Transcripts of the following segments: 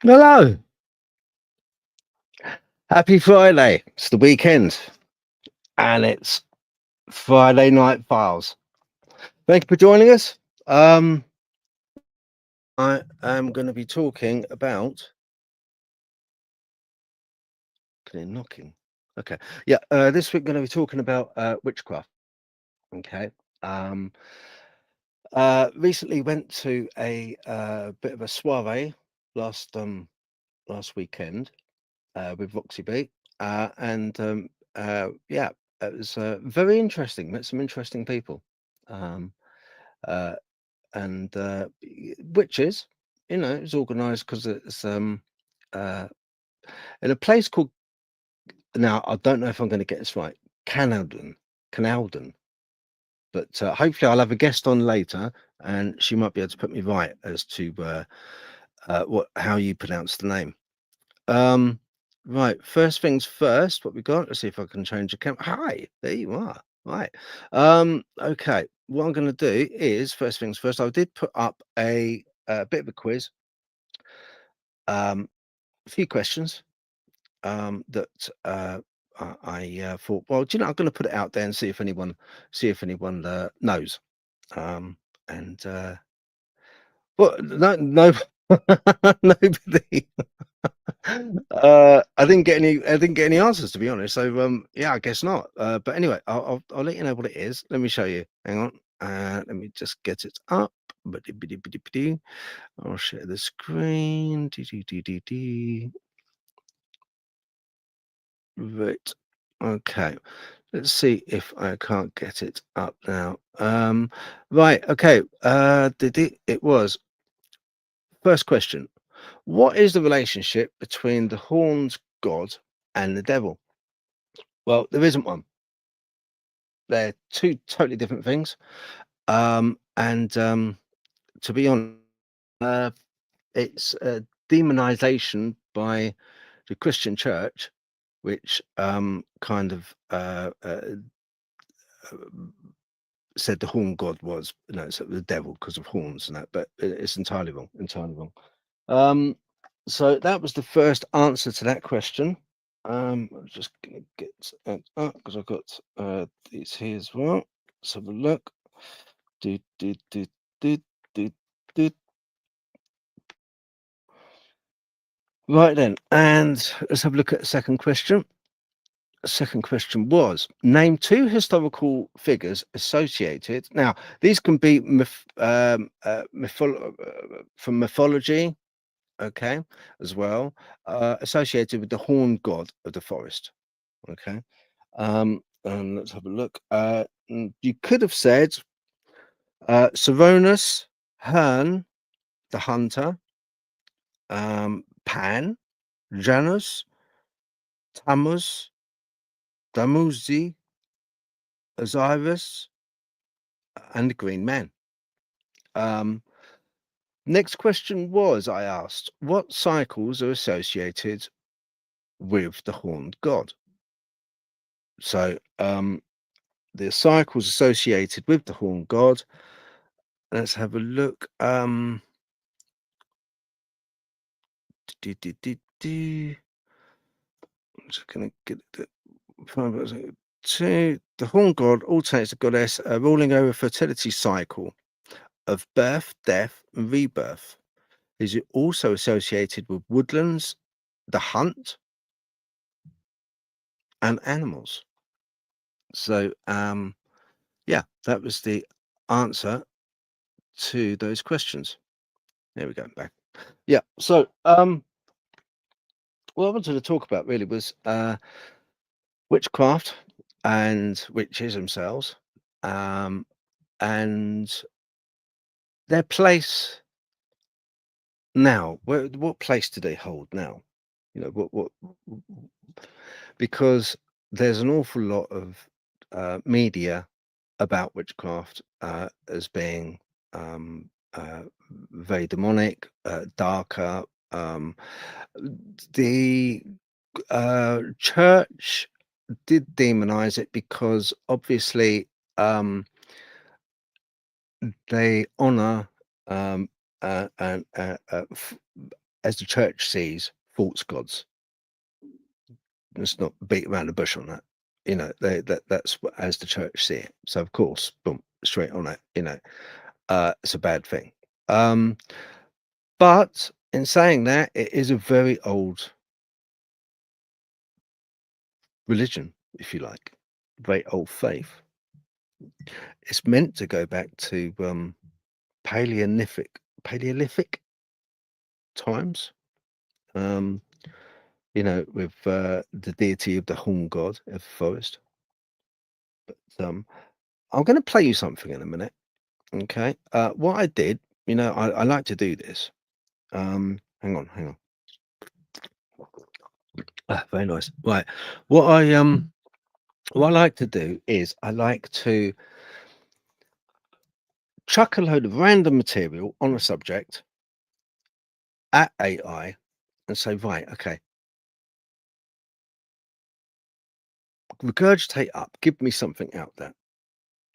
Hello. Happy Friday. It's the weekend and it's Friday Night Files. Thank you for joining us. I am going to be talking about knocking. Okay. Yeah. This week, going to be talking about witchcraft. Okay. Um, Recently went to a bit of a soiree last weekend with Roxy B. Yeah, it was very interesting. Met some interesting people. Um, uh, Witches, it's organised because it's uh, in a place called, now I don't know if I'm going to get this right, Canalden, but hopefully I'll have a guest on later, and she might be able to put me right as to how you pronounce the name. Right, first things first, what we got? Let's see if I can change the camera. Hi, there you are. Right. Okay. What I'm going to do is, first things first, I did put up a bit of a quiz, a few questions that thought, well, do you know, I'm going to put it out there and see if anyone knows. Um, and well, no, nobody. I didn't get any answers, to be honest. So yeah, I guess not. But anyway, I'll let you know what it is. Let me show you. Hang on. Let me just get it up. I'll share the screen. Right. Okay. Let's see if I can't get it up now. Right. Okay. It was first question. What is the relationship between the horned god and the devil? Well, there isn't one. They're two totally different things. And To be honest, uh, it's a demonization by the Christian Church, which kind of said the horn god was, sort of the devil because of horns and that, but it's entirely wrong. Entirely wrong. Um, so that was the first answer to that question. I'm just gonna get it up because I've got these here as well. Let's have a look. Do, do, do, do, do, do. Right then, and let's have a look at the second question. The second question was, name two historical figures associated. Now, these can be from mythology, okay, as well, associated with the horned god of the forest. Okay. And let's have a look. You could have said Seronus, Hern, the hunter, Pan, Janus, Tammuz, Damuzi, Osiris, and the Green Man. Next question was, I asked, what cycles are associated with the horned god? So the cycles associated with the horned god. Let's have a look. I'm just gonna get it. Two. The horned god alternates the goddess ruling over a fertility cycle of birth, death, and rebirth. Is it also associated with woodlands, the hunt, and animals? So, yeah, that was the answer to those questions. There we go. Back. Yeah. So, what I wanted to talk about really was witchcraft and witches themselves, um, and their place now. What place do they hold now? What because there's an awful lot of media about witchcraft as being um, uh, very demonic, darker. The church did demonize it because obviously they honor um, and as the church sees false gods. Let's not beat around the bush on that. That's as the church see it. So of course, boom, straight on it. It's a bad thing. But in saying that, it is a very old religion, if you like, very old faith. It's meant to go back to Paleolithic times. With the deity of the horn god of the forest. But I'm going to play you something in a minute. Okay. What I did, I like to do this. Hang on. Very nice. Right. What I what I like to do is I like to chuck a load of random material on a subject at AI and say, right, okay, regurgitate up, give me something out there.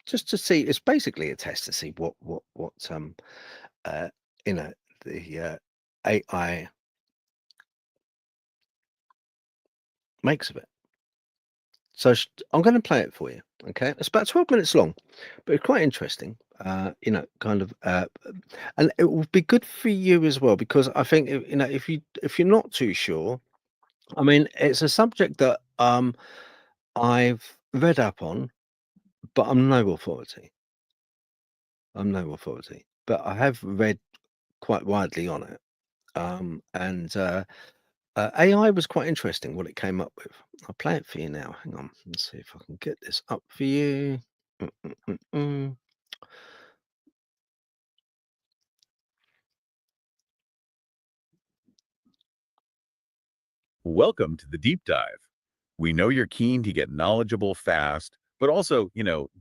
Just to see, it's basically a test to see what uh you know the AI makes of it. So I'm going to play it for you. Okay, it's about 12 minutes long, but it's quite interesting. And it will be good for you as well because I think if you're not too sure, I mean, it's a subject that I've read up on, but I'm no authority. But I have read quite widely on it. And AI was quite interesting what it came up with. I'll play it for you now. Hang on. Let's see if I can get this up for you. Mm, mm, mm, mm. Welcome to the deep dive. We know you're keen to get knowledgeable fast, but also,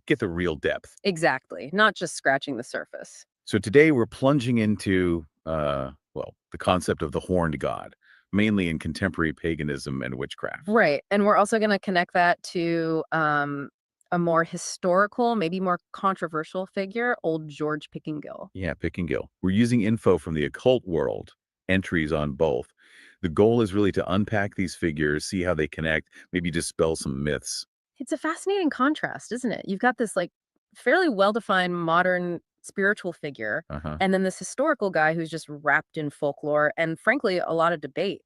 get the real depth. Exactly, not just scratching the surface. So today we're plunging into, the concept of the horned god, mainly in contemporary paganism and witchcraft. Right, and we're also gonna connect that to, a more historical, maybe more controversial figure, old George Pickingill. Yeah, pick and gill. We're using info from the occult world, entries on both. The goal is really to unpack these figures, see how they connect, maybe dispel some myths. It's a fascinating contrast, isn't it? You've got this, like, fairly well-defined modern spiritual figure, Uh-huh. and then this historical guy who's just wrapped in folklore and, frankly, a lot of debate.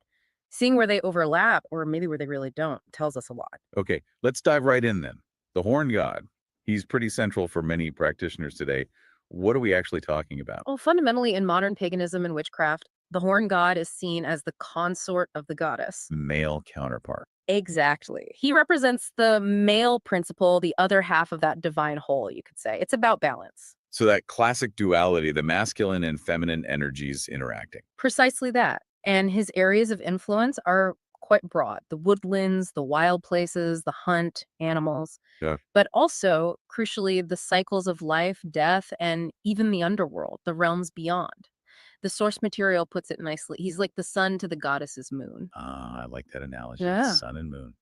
Seeing where they overlap, or maybe where they really don't, tells us a lot. Okay, let's dive right in then. The horn god. He's pretty central for many practitioners today. What are we actually talking about? Well, fundamentally, in modern paganism and witchcraft, the horn god is seen as the consort of the goddess. Male counterpart. Exactly. He represents the male principle, the other half of that divine whole, you could say. It's about balance. So that classic duality, the masculine and feminine energies interacting. Precisely that. And his areas of influence are quite broad: the woodlands, the wild places, the hunt, animals, Yeah. but also, crucially, the cycles of life, death, and even the underworld, the realms beyond. The source material puts it nicely. He's like the sun to the goddess's moon. Ah, I like that analogy. Yeah, Sun and moon.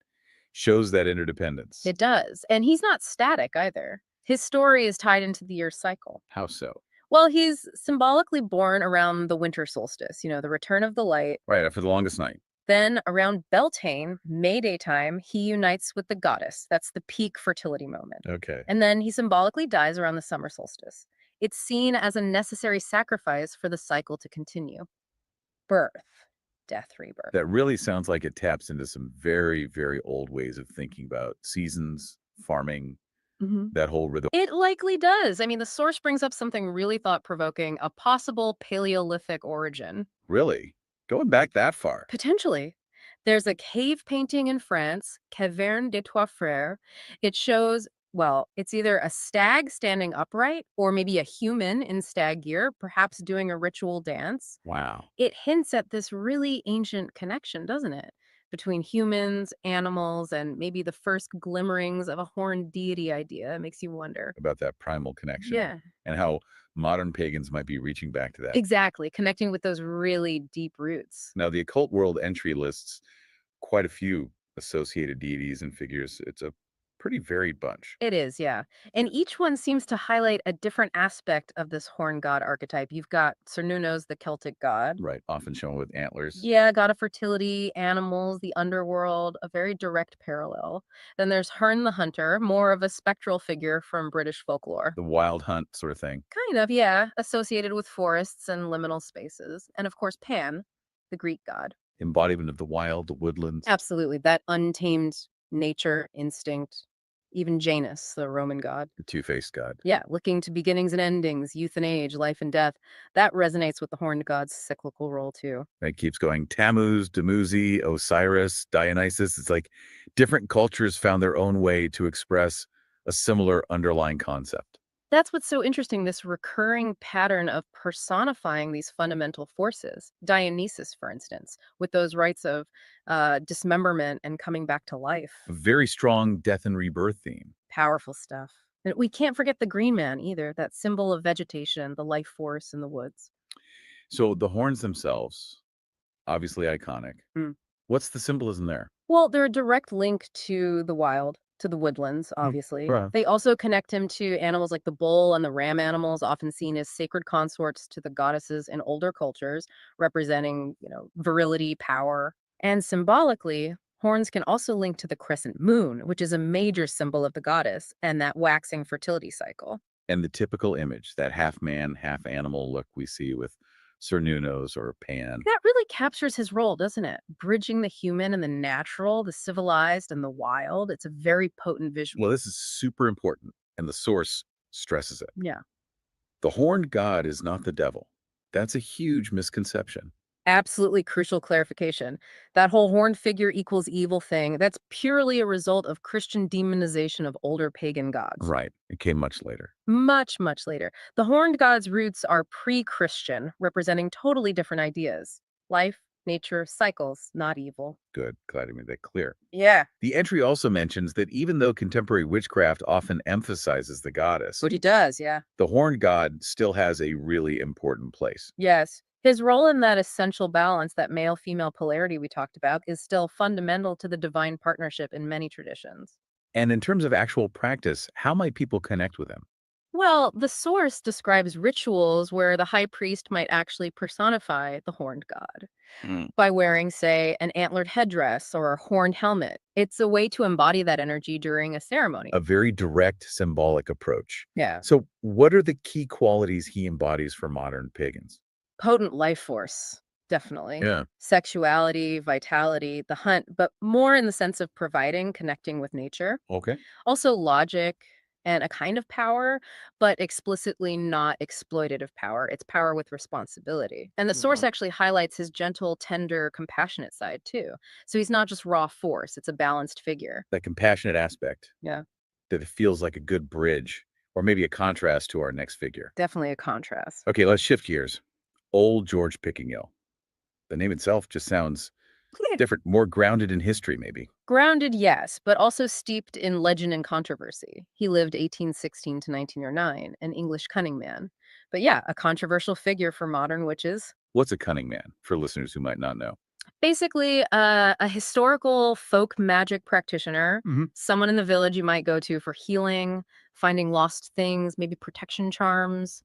Shows that interdependence. it does. And he's not static either. His story is tied into the year's cycle. How so? Well, he's symbolically born around the winter solstice, the return of the light. Right, after the longest night. Then around Beltane, May Day time, he unites with the goddess. That's the peak fertility moment. Okay. And then he symbolically dies around the summer solstice. It's seen as a necessary sacrifice for the cycle to continue. Birth, death, rebirth. That really sounds like it taps into some very, very old ways of thinking about seasons, farming, that whole rhythm. It likely does. I mean, the source brings up something really thought provoking: a possible Paleolithic origin. Really? Going back that far? Potentially. There's a cave painting in France, Caverne des Trois Frères. It shows, well, it's either a stag standing upright or maybe a human in stag gear, perhaps doing a ritual dance. Wow. It hints at this really ancient connection, doesn't it? Between humans, animals, and maybe the first glimmerings of a horned deity idea. It makes you wonder. About that primal connection. Yeah. And how modern pagans might be reaching back to that. Exactly, connecting with those really deep roots. Now, the occult world entry lists quite a few associated deities and figures. It's a pretty varied bunch. It is, yeah. And each one seems to highlight a different aspect of this horn god archetype. You've got Cernunnos, the Celtic god. Right, often shown with antlers. Yeah, god of fertility, animals, the underworld, a very direct parallel. Then there's Herne the Hunter, more of a spectral figure from British folklore. The wild hunt sort of thing. Kind of, yeah, associated with forests and liminal spaces. And of course, Pan, the Greek god. Embodiment of the wild, the woodlands. Absolutely, that untamed nature instinct. Even Janus, the Roman god. The two-faced god. Yeah, looking to beginnings and endings, youth and age, life and death. That resonates with the horned god's cyclical role too. It keeps going. Tammuz, Dumuzi, Osiris, Dionysus. It's like different cultures found their own way to express a similar underlying concept. That's what's so interesting, this recurring pattern of personifying these fundamental forces. Dionysus, for instance, with those rites of dismemberment and coming back to life. A very strong death and rebirth theme. Powerful stuff. And we can't forget the green man either, that symbol of vegetation, the life force in the woods. So the horns themselves, obviously iconic. Mm. What's the symbolism there? Well, they're a direct link to the wild, to the woodlands, obviously. right. They also connect him to animals like the bull and the ram animals, often seen as sacred consorts to the goddesses in older cultures, representing, virility, power. And symbolically, horns can also link to the crescent moon, which is a major symbol of the goddess and that waxing fertility cycle. And the typical image, that half man, half animal look we see with Cernunnos or Pan. That really captures his role, doesn't it? Bridging the human and the natural, the civilized and the wild. It's a very potent visual. Well, this is super important, and the source stresses it. Yeah. The horned god is not the devil. That's a huge misconception. Absolutely crucial clarification. That whole horned figure equals evil thing, that's purely a result of Christian demonization of older pagan gods. Right. It came much later. Much, much later. The horned god's roots are pre-Christian, representing totally different ideas. Life, nature, cycles, not evil. Good. Glad I made that clear. Yeah. The entry also mentions that even though contemporary witchcraft often emphasizes the goddess, What he does, yeah. the horned god still has a really important place. Yes. His role in that essential balance, that male-female polarity we talked about, is still fundamental to the divine partnership in many traditions. And in terms of actual practice, how might people connect with him? Well, the source describes rituals where the high priest might actually personify the horned god by wearing, say, an antlered headdress or a horned helmet. It's a way to embody that energy during a ceremony. A very direct, symbolic approach. Yeah. So, what are the key qualities he embodies for modern pagans? Potent life force, definitely. Yeah. Sexuality, vitality, the hunt, but more in the sense of providing, connecting with nature. Okay. Also logic and a kind of power, but explicitly not exploitative power. It's power with responsibility. And the source actually highlights his gentle, tender, compassionate side too. So he's not just raw force, it's a balanced figure. That compassionate aspect. Yeah. That it feels like a good bridge, or maybe a contrast to our next figure. Definitely a contrast. Okay, let's shift gears. Old George Pickingill. The name itself just sounds different, more grounded in history, maybe. Grounded, yes, but also steeped in legend and controversy. He lived 1816 to 1909, an English cunning man. But yeah, a controversial figure for modern witches. What's a cunning man, for listeners who might not know? Basically, a historical folk magic practitioner, someone in the village you might go to for healing, finding lost things, maybe protection charms,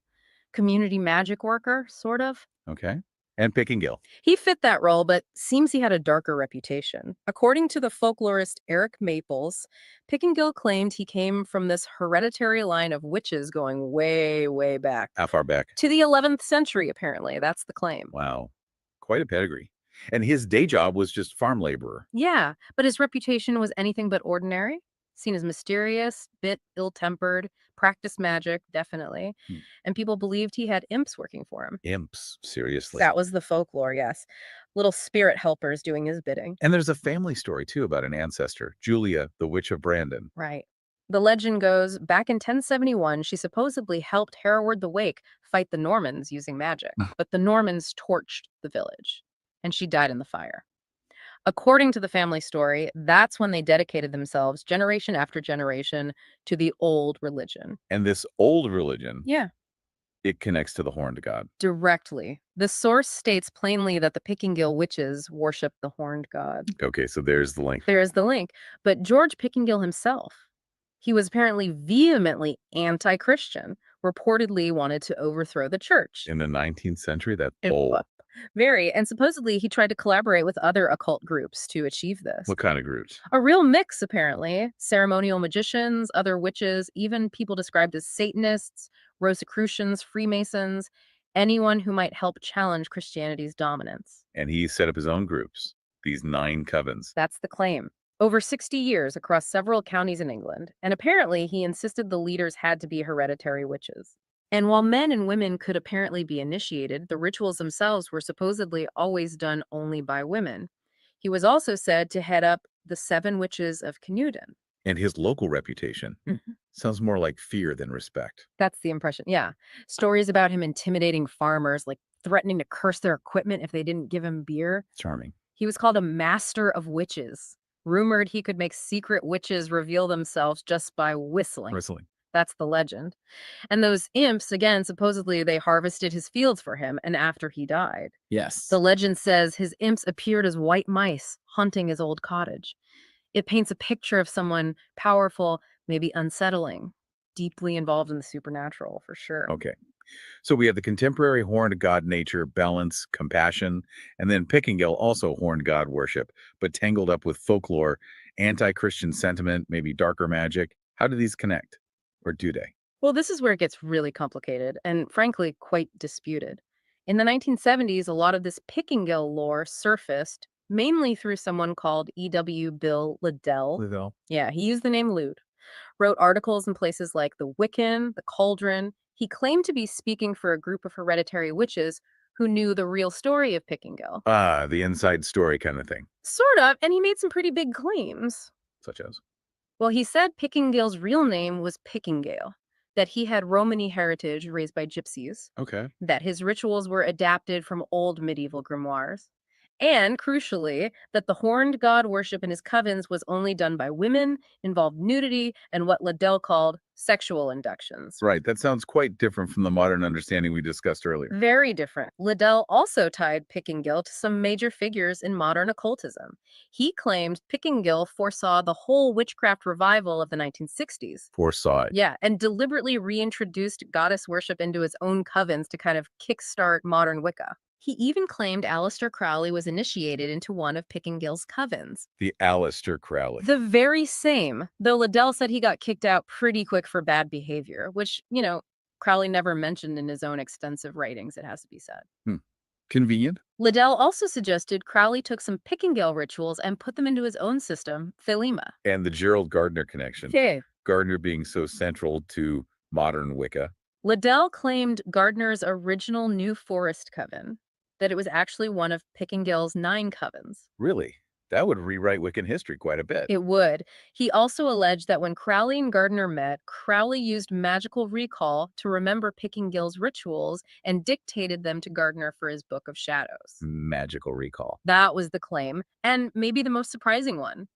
community magic worker, sort of. Okay. And Pickingill. He fit that role, but seems he had a darker reputation. According to the folklorist Eric Maples, Pickingill claimed he came from this hereditary line of witches going way, way back. How far back? To the 11th century, apparently. That's the claim. Wow. Quite a pedigree. And his day job was just farm laborer. Yeah, but his reputation was anything but ordinary. Seen as mysterious, bit ill-tempered, practiced magic, definitely. And people believed he had imps working for him. Imps, seriously. That was the folklore, yes. Little spirit helpers doing his bidding. And there's a family story, too, about an ancestor, Julia, the Witch of Brandon. Right. The legend goes, back in 1071, she supposedly helped Hereward the Wake fight the Normans using magic. But the Normans torched the village, and she died in the fire. According to the family story, that's when they dedicated themselves, generation after generation, to the old religion. And this old religion, Yeah. it connects to the horned god. Directly. The source states plainly that the Pickingill witches worship the horned god. Okay, so there's the link. There is the link. But George Pickingill himself, He was apparently vehemently anti-Christian, reportedly wanted to overthrow the church. In the 19th century, that's It bold. wa- Very, and supposedly he tried to collaborate with other occult groups to achieve this. What kind of groups? A real mix, apparently. Ceremonial magicians, other witches, even people described as Satanists, Rosicrucians, Freemasons, anyone who might help challenge Christianity's dominance. And he set up his own groups, these 9 covens. That's the claim. Over 60 years across several counties in England, and apparently he insisted the leaders had to be hereditary witches. And while men and women could apparently be initiated, the rituals themselves were supposedly always done only by women. He was also said to head up the 7 witches of Canewdon. And his local reputation sounds more like fear than respect. That's the impression. Yeah. Stories about him intimidating farmers, like threatening to curse their equipment if they didn't give him beer. Charming. He was called a master of witches. Rumored he could make secret witches reveal themselves just by whistling. Whistling. That's the legend. And those imps, again, supposedly they harvested his fields for him and after he died. Yes. The legend says his imps appeared as white mice hunting his old cottage. It paints a picture of someone powerful, maybe unsettling, deeply involved in the supernatural, for sure. Okay. So we have the contemporary horned god nature, balance, compassion, and then Pickingill, also horned god worship, but tangled up with folklore, anti-Christian sentiment, maybe darker magic. How do these connect? Or do they? Well, this is where it gets really complicated and, frankly, quite disputed. In the 1970s, a lot of this Pickingill lore surfaced mainly through someone called E.W. Bill Liddell. Liddell. Yeah, he used the name Lude. Wrote articles in places like The Wiccan, The Cauldron. He claimed to be speaking for a group of hereditary witches who knew the real story of Pickingill. Ah, the inside story kind of thing. Sort of, and he made some pretty big claims. Such as? Well, he said Pickingill's real name was Pickingale, that he had Romany heritage raised by gypsies, Okay. that his rituals were adapted from old medieval grimoires, and, crucially, that the horned god worship in his covens was only done by women, involved nudity, and what Liddell called sexual inductions. Right. That sounds quite different from the modern understanding we discussed earlier. Very different. Liddell also tied Pickingill to some major figures in modern occultism. He claimed Pickingill foresaw the whole witchcraft revival of the 1960s. Foresaw it. Yeah, and deliberately reintroduced goddess worship into his own covens to kind of kickstart modern Wicca. He even claimed Aleister Crowley was initiated into one of Pickingill's covens. The Aleister Crowley. The very same, though Liddell said he got kicked out pretty quick for bad behavior, which, Crowley never mentioned in his own extensive writings, it has to be said. Convenient. Liddell also suggested Crowley took some Pickingill rituals and put them into his own system, Thelema. And the Gerald Gardner connection. Yeah. Gardner being so central to modern Wicca. Liddell claimed Gardner's original New Forest coven, that it was actually one of Pickingill's 9 covens. Really? That would rewrite Wiccan history quite a bit. It would. He also alleged that when Crowley and Gardner met, Crowley used magical recall to remember Pickingill's rituals and dictated them to Gardner for his Book of Shadows. Magical recall. That was the claim, and maybe the most surprising one.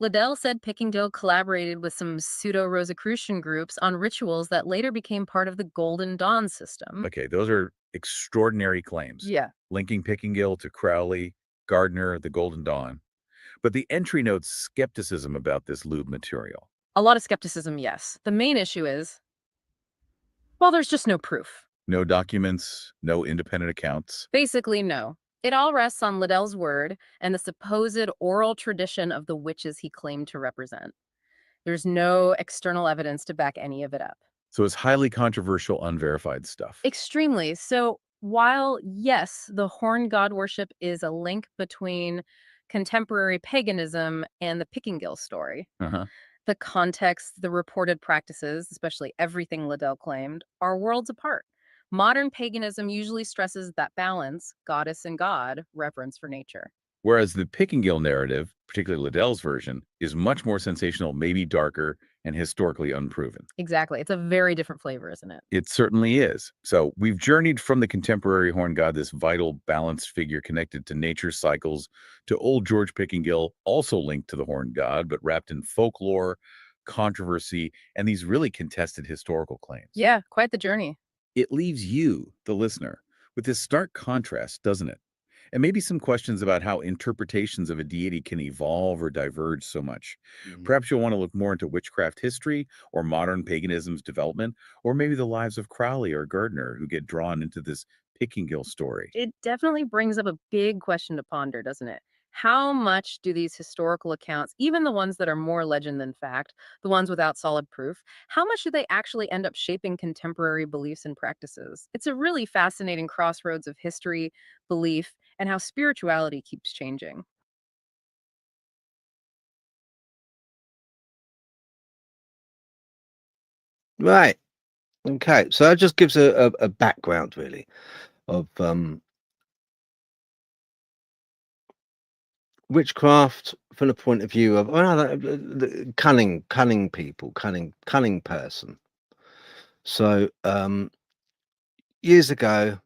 Liddell said Pickingill collaborated with some pseudo-Rosicrucian groups on rituals that later became part of the Golden Dawn system. Okay, those are extraordinary claims. Yeah. Linking Pickingill to Crowley, Gardner, the Golden Dawn. But the entry notes skepticism about this lewd material. A lot of skepticism, yes. The main issue is, well, there's just no proof. No documents, no independent accounts. Basically, no. It all rests on Liddell's word and the supposed oral tradition of the witches he claimed to represent. There's no external evidence to back any of it up. So it's highly controversial, unverified stuff. Extremely. So while, yes, the horned god worship is a link between contemporary paganism and the Pickingill story, the context, the reported practices, especially everything Liddell claimed, are worlds apart. Modern paganism usually stresses that balance, goddess and god, reverence for nature. Whereas the Pickingill narrative, particularly Liddell's version, is much more sensational, maybe darker, and historically unproven. Exactly. It's a very different flavor, isn't it? It certainly is. So we've journeyed from the contemporary horn god, this vital, balanced figure connected to nature's cycles, to old George Pickingill, also linked to the horn god, but wrapped in folklore, controversy, and these really contested historical claims. Yeah, quite the journey. It leaves you, the listener, with this stark contrast, doesn't it? and maybe some questions about how interpretations of a deity can evolve or diverge so much. Perhaps you'll want to look more into witchcraft history or modern paganism's development, or maybe the lives of Crowley or Gardner who get drawn into this Pickingill story. It definitely brings up a big question to ponder, doesn't it? How much do these historical accounts, even the ones that are more legend than fact, the ones without solid proof, how much do they actually end up shaping contemporary beliefs and practices? It's a really fascinating crossroads of history, belief, and how spirituality keeps changing. Right. Okay. So that just gives a background really of witchcraft from the point of view of the cunning people, cunning person. So years ago,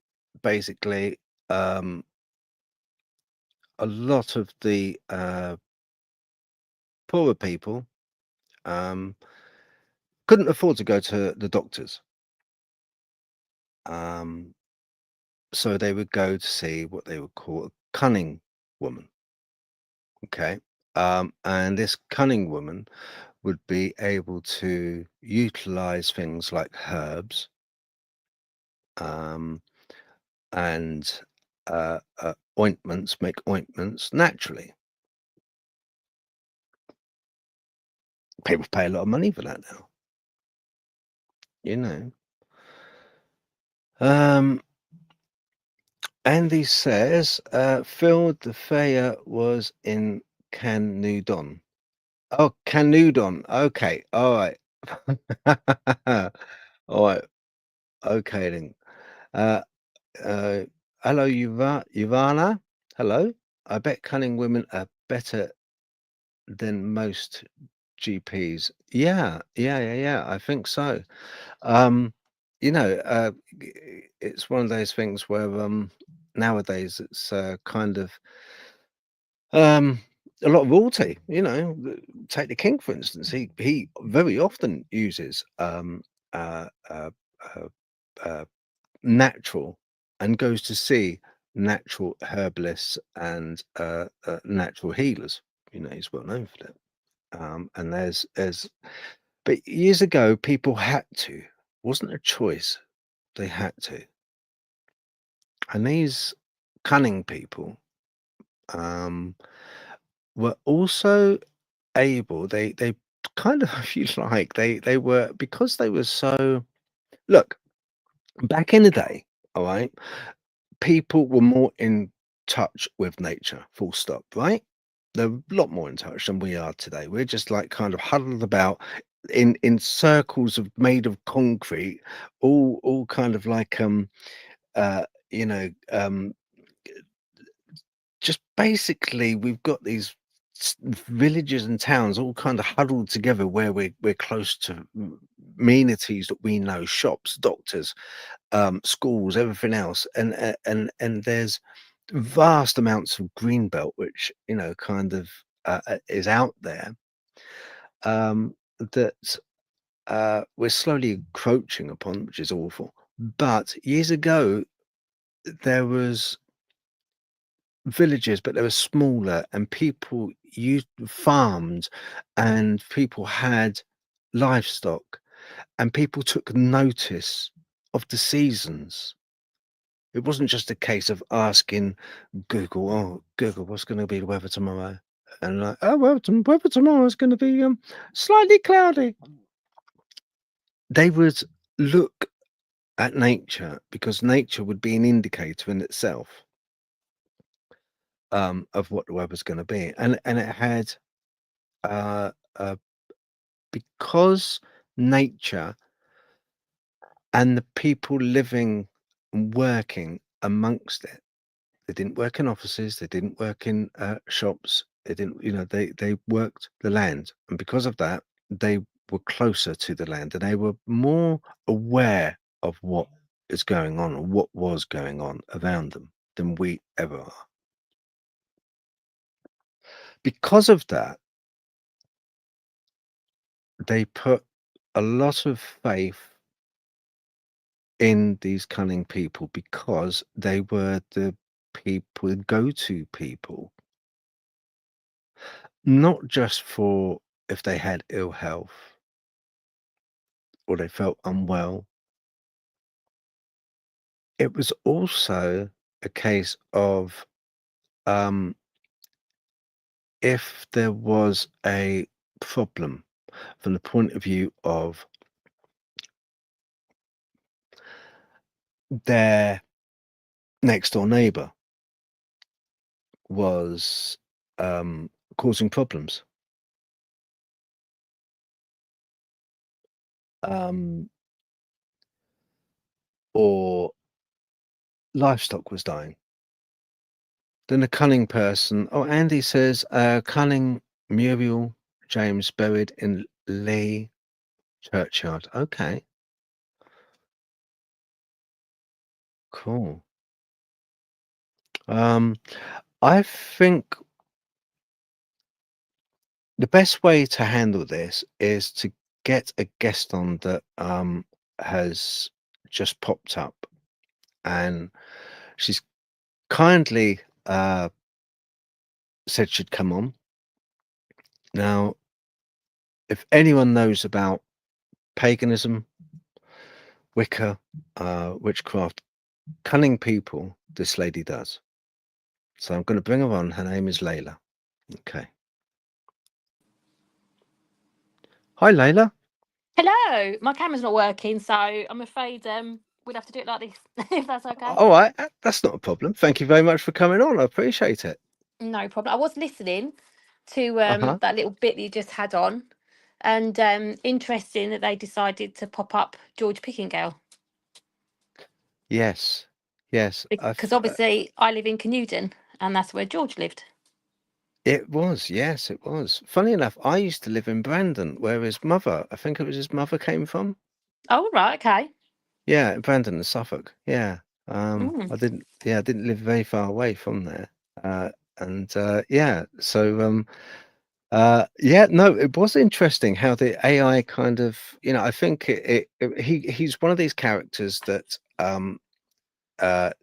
basically, um, a lot of the poorer people um, couldn't afford to go to the doctors. Um, so they would go to see what they would call a cunning woman. Okay. And this cunning woman would be able to utilize things like herbs um, and ointments, make ointments naturally. People pay a lot of money for that now, you know. Um, Andy says, Phil the Fair was in Canudon. Oh, Canudon. Okay. All right. All right. Okay then. Uh, uh, hello, Ivana. Hello. I bet cunning women are better than most GPs. Yeah. I think so. Um, it's one of those things where nowadays it's kind of um a lot of royalty. Take the king for instance. He very often uses uh, uh, uh, uh, natural and goes to see natural herbalists and natural healers. He's well known for that. And there's but years ago people had to, wasn't a choice, they had to. And these cunning people um were also able, they kind of if you like, they were, because they were so, look, back in the day, all right, people were more in touch with nature, full stop, right? They're a lot more in touch than we are today. We're just like kind of huddled about in circles of made of concrete, all kind of like uh you know um just basically we've got these villages and towns all kind of huddled together where we're close to amenities that we know, shops, doctors, schools, everything else, and there's vast amounts of green belt which kind of is out there that we're slowly encroaching upon, which is awful. But years ago there was villages, but they were smaller, and people used farmed, and people had livestock, and people took notice of the seasons. It wasn't just a case of asking Google, "Oh, Google, what's going to be the weather tomorrow?" And like, "Oh, well, weather tomorrow is going to be slightly cloudy." They would look at nature because nature would be an indicator in itself of what the weather's going to be, and it had uh, uh, because nature and the people living and working amongst it, they didn't work in offices, they didn't work in shops, they didn't, they worked the land, and because of that, they were closer to the land, and they were more aware of what is going on or what was going on around them than we ever are. Because of that, they put a lot of faith in these cunning people because they were the people, the go-to people, not just for if they had ill health or they felt unwell. It was also a case of if there was a problem from the point of view of their next door neighbor was causing problems. Or livestock was dying. Then a cunning person. Oh, Andy says cunning Muriel James buried in Lee churchyard. Okay, cool. I think the best way to handle this is to get a guest on that has just popped up, and she's kindly said she'd come on. Now, if anyone knows about paganism, Wicca, witchcraft, cunning people, this lady does. So I'm going to bring her on. Her name is Layla. Okay. Hi, Layla. Hello, my camera's not working, so I'm afraid we'd have to do it like this, if that's okay. All right, that's not a problem. Thank you very much for coming on. I appreciate it. No problem. I was listening to Uh-huh. that little bit that you just had on, and interesting that they decided to pop up George Pickingale. Yes, yes. Because obviously I live in Canewden, and that's where George lived. It was, yes, it was. Funny enough, I used to live in Brandon, where his mother, I think it was his mother, came from. Oh, right, okay. Yeah, in Brandon in Suffolk. Yeah. Mm. I didn't live very far away from there. Yeah, so yeah, no, it was interesting how the AI kind of, I think he's one of these characters that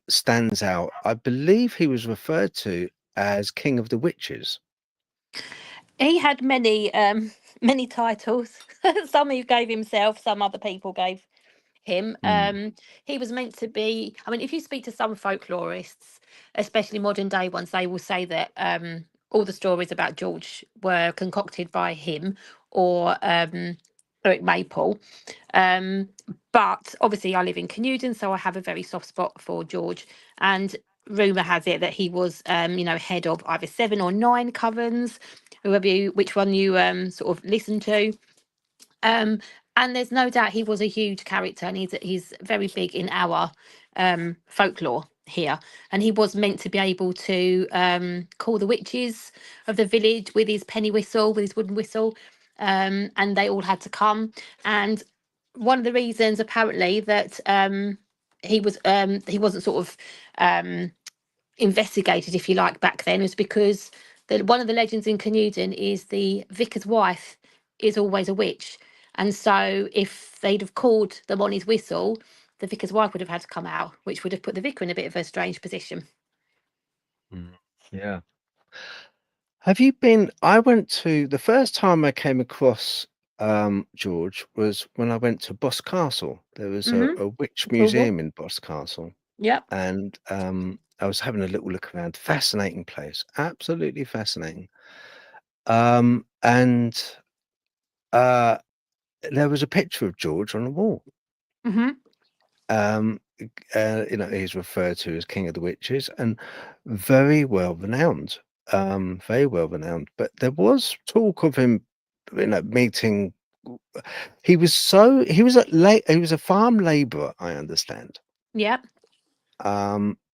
stands out. I believe he was referred to as King of the Witches. He had many many titles. Some he gave himself, some other people gave him. He was meant to be. I mean, if you speak to some folklorists, especially modern day ones, they will say that all the stories about George were concocted by him or Eric Maple. But obviously, I live in Canewden, so I have a very soft spot for George. And rumor has it that he was, head of either 7 or 9 covens, which one you sort of listen to. And there's no doubt he was a huge character, and he's very big in our folklore here. And he was meant to be able to call the witches of the village with his penny whistle, with his wooden whistle, and they all had to come. And one of the reasons, apparently, that he wasn't sort of investigated, if you like, back then, was because one of the legends in Canewden is the vicar's wife is always a witch. And so if they'd have called them on his whistle, the vicar's wife would have had to come out, which would have put the vicar in a bit of a strange position. Yeah. Have you been? I went to the first time I came across George was when I went to Boss Castle. There was a witch museum in Boss Castle. Yep. And I was having a little look around. Fascinating place, absolutely fascinating. And there was a picture of George on the wall. He's referred to as King of the Witches and very well renowned. Very well renowned. But there was talk of him, meeting. He was a farm labourer, I understand. Yep.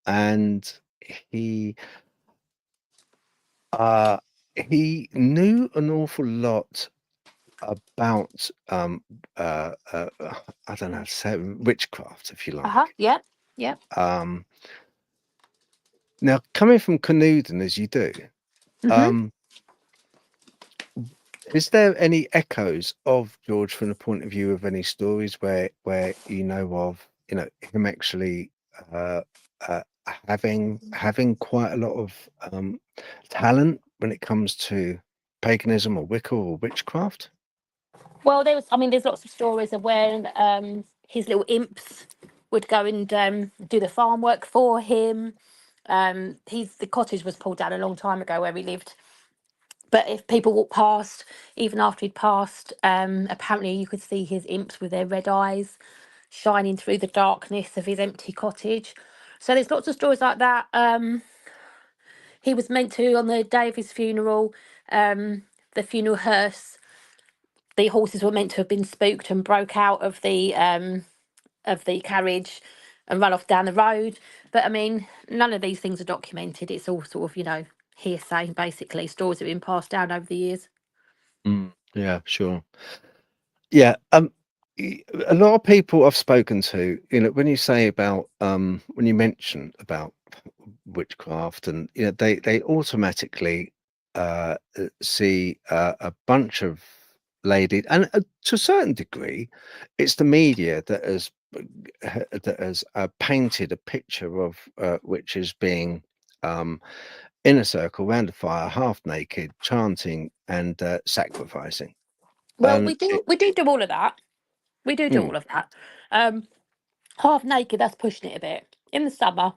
And he knew an awful lot about I don't know how to say it, witchcraft, if you like. Yep. Yep. Now, coming from Canewden as you do, is there any echoes of George from the point of view of any stories where you know of him actually having quite a lot of talent when it comes to paganism or Wicca or witchcraft? Well, there's lots of stories of when his little imps would go and do the farm work for him. The cottage was pulled down a long time ago where he lived. But if people walked past, even after he'd passed, apparently you could see his imps with their red eyes shining through the darkness of his empty cottage. So there's lots of stories like that. He was meant to, on the day of his funeral, the funeral hearse, the horses were meant to have been spooked and broke out of the carriage and run off down the road. But I mean, none of these things are documented. It's all sort of, hearsay, basically, stories that have been passed down over the years. Yeah, sure. Yeah, a lot of people I've spoken to, when you say about when you mention about witchcraft, and they automatically see a bunch of ladies, and to a certain degree, it's the media that has painted a picture of witches being in a circle around a fire, half naked, chanting and sacrificing. Well, And we do all of that. We do mm, all of that. Half naked, that's pushing it a bit. In the summer,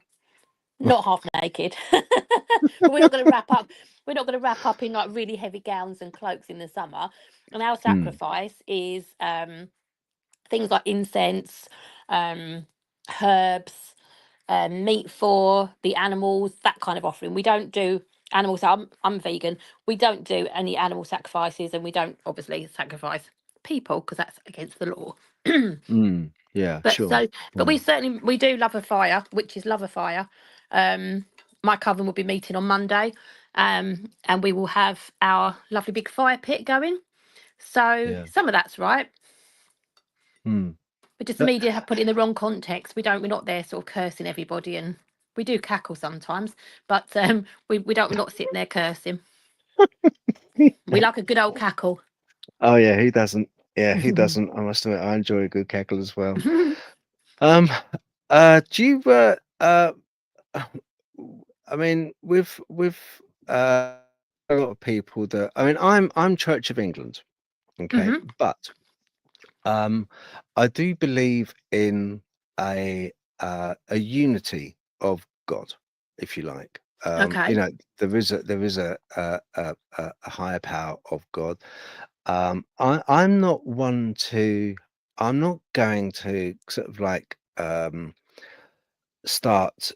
not half naked. But we're not going to wrap up. We're not going to wrap up in like really heavy gowns and cloaks in the summer. And our mm, sacrifice is things like incense, herbs, meat for the animals, that kind of offering. We don't do animals. I'm vegan. We don't do any animal sacrifices, and we don't obviously sacrifice people because that's against the law. yeah, But sure. so, but we do love a fire, which is love a fire. My coven will be meeting on Monday, and we will have our lovely big fire pit going. So Yeah. some of that's right, Mm. but just the Uh, media have put it in the wrong context. We're not there sort of cursing everybody, and we do cackle sometimes, but we're not sitting there cursing. We like a good old cackle. Oh yeah, who doesn't? Yeah, who doesn't? I must admit, I enjoy a good cackle as well. Um, do you? I mean, with a lot of people that I mean, I'm Church of England, okay, Hmm. but um, I do believe in a unity of God, if you like. Okay. There is a higher power of God. I'm not one to. I'm not going to sort of like start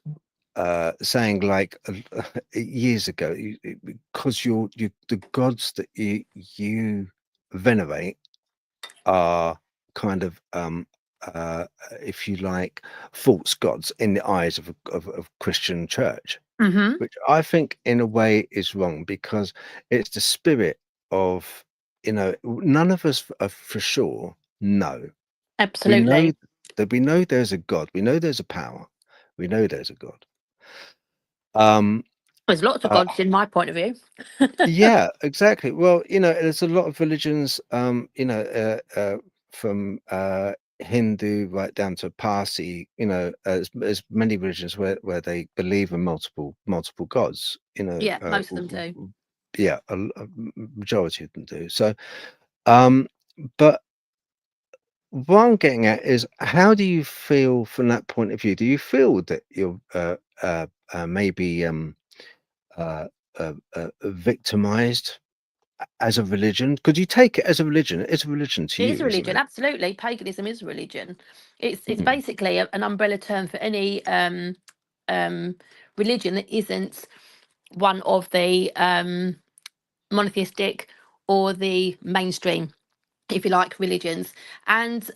saying like years ago, because you the gods that you venerate are kind of if you like, false gods in the eyes of Christian church, Hmm. which I think in a way is wrong, because it's the spirit of, none of us are for sure know. We know Absolutely. that we know there's a God, we know there's a power, we know there's a God. Um, There's lots of uh, gods in my point of view. yeah, exactly. Well, there's a lot of religions, from Hindu right down to Parsi, as many religions where they believe in multiple gods, Yeah, most of them do. yeah, a majority of them do. So, um, but what I'm getting at is, how do you feel from that point of view? Do you feel that you're maybe victimized as a religion? Could you take it as a religion? It's a religion to It is a you, isn't religion, it? absolutely. Paganism is a religion. It's Mm, basically an umbrella term for any religion that isn't one of the monotheistic or the mainstream, if you like, religions. And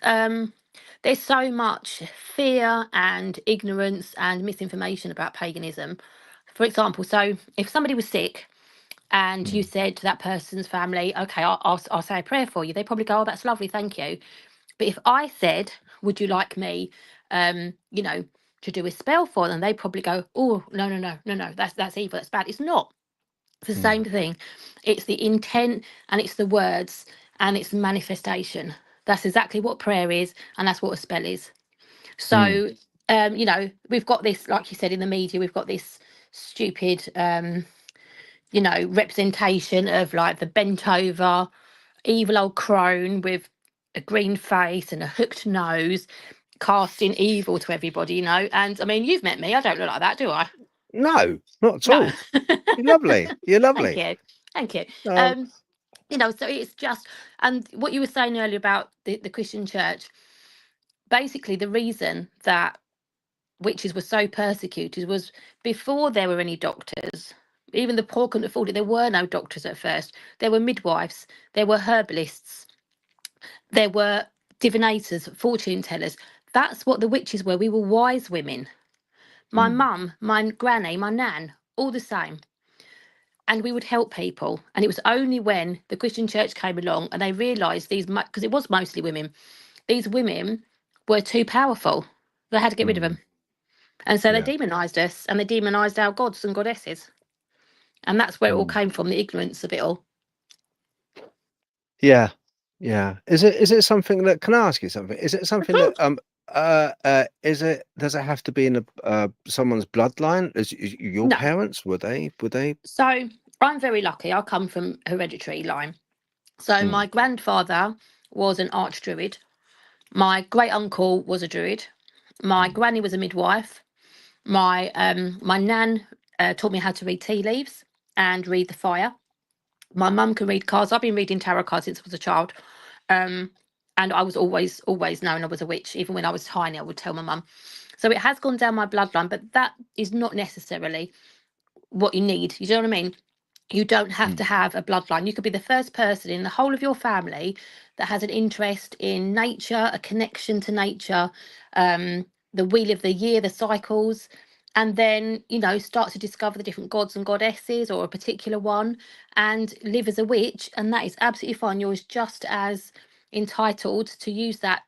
there's so much fear and ignorance and misinformation about paganism. For example, so if somebody was sick and you mm, said to that person's family, okay, I'll say a prayer for you, they probably go, oh, that's lovely, thank you. But if I said, would you like me, you know, to do a spell for them, they probably go, oh, no, no, no, no, no, that's evil, that's bad. It's not. It's the mm, same thing. It's the intent and it's the words and it's the manifestation. That's exactly what prayer is, and that's what a spell is. mm, So You know, we've got this, like you said, in the media, we've got this stupid, you know, representation of like the bent over, evil old crone with a green face and a hooked nose, casting evil to everybody, you know. And I mean, you've met me. I don't look like that, do I? No, not at No. all. You're lovely. You're Thank lovely. you. Thank you. Um, You know, so it's just, and what you were saying earlier about the Christian church, basically the reason that witches were so persecuted was before there were any doctors. Even the poor couldn't afford it. There were no doctors at first. There were midwives, there were herbalists, there were divinators, fortune tellers. That's what the witches were. We were wise women. My mm, mum, my granny, my nan, all the same. And we would help people. And it was only when the Christian church came along and they realised these, because it was mostly women, these women were too powerful. They had to get rid of mm, them. And so they yeah. demonised us and they demonised our gods and goddesses. And that's where it all Mm. came from, the ignorance of it all. Yeah. Yeah. Is it something that, can I ask you something? Is it Of something that course. does it have to be in a someone's bloodline? Is your No. parents, would they? So I'm very lucky. I come from hereditary line. So Mm, my grandfather was an archdruid. My great uncle was a druid. My mm, granny was a midwife. My nan taught me how to read tea leaves and read the fire. My mum can read cards. I've been reading tarot cards since I was a child. Um, and I was always known I was a witch. Even when I was tiny, I would tell my mum. So it has gone down my bloodline, but that is not necessarily what you need. You know what I mean? You don't have to mm. have a bloodline. You could be the first person in the whole of your family that has an interest in nature, a connection to nature, the wheel of the year, the cycles, and then, you know, start to discover the different gods and goddesses or a particular one and live as a witch. And that is absolutely fine. You're just as entitled to use that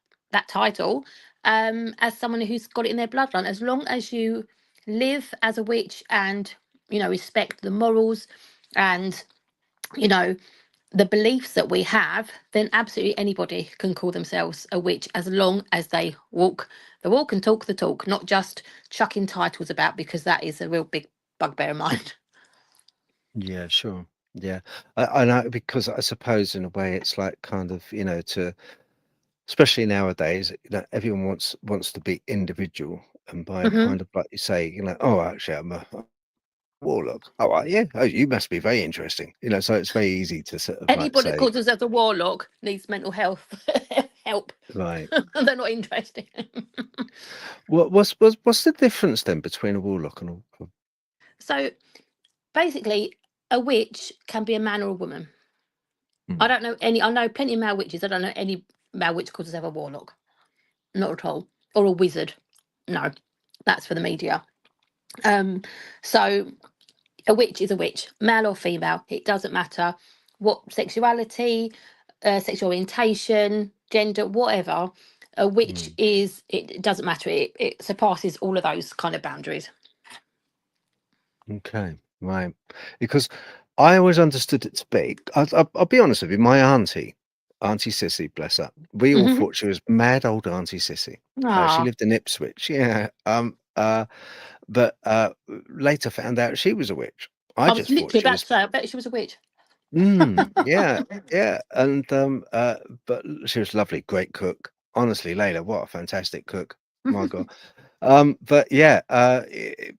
title as someone who's got it in their bloodline, as long as you live as a witch and, you know, respect the morals and, you know, the beliefs that we have, then absolutely anybody can call themselves a witch as long as they walk the walk and talk the talk, not just chucking titles about, because that is a real big bugbear of mine. Yeah, sure. Yeah. I know, because I suppose in a way it's like kind of, to, especially nowadays, everyone wants to be individual, and by Hmm. kind of like you say, oh, actually I'm a warlock. Oh, yeah. Oh, you must be very interesting. So it's very easy to sort of like Anybody that say, calls themselves a warlock needs mental health help. right. They're not interested. What's the difference then between a warlock and a So basically, a witch can be a man or a woman. I mm, don't know any. I know plenty of male witches. I don't know any male witch calls herself a warlock. Not at all. Or a wizard. No, that's for the media. So a witch is a witch, male or female. It doesn't matter what sexuality, sexual orientation, gender, whatever. A witch mm, is. It doesn't matter. It surpasses all of those kind of boundaries. okay, right? Because I always understood it to be. I'll be honest with you. My Auntie Sissy, bless her, we all Hmm. thought she was mad old Auntie Sissy. She Ah, lived in Ipswich, yeah. But later found out she was a witch. I I was just thought literally she about to was. say. I bet she was a witch. Yeah, yeah, and but she was lovely, great cook. Honestly, Layla, what a fantastic cook. My God. But yeah,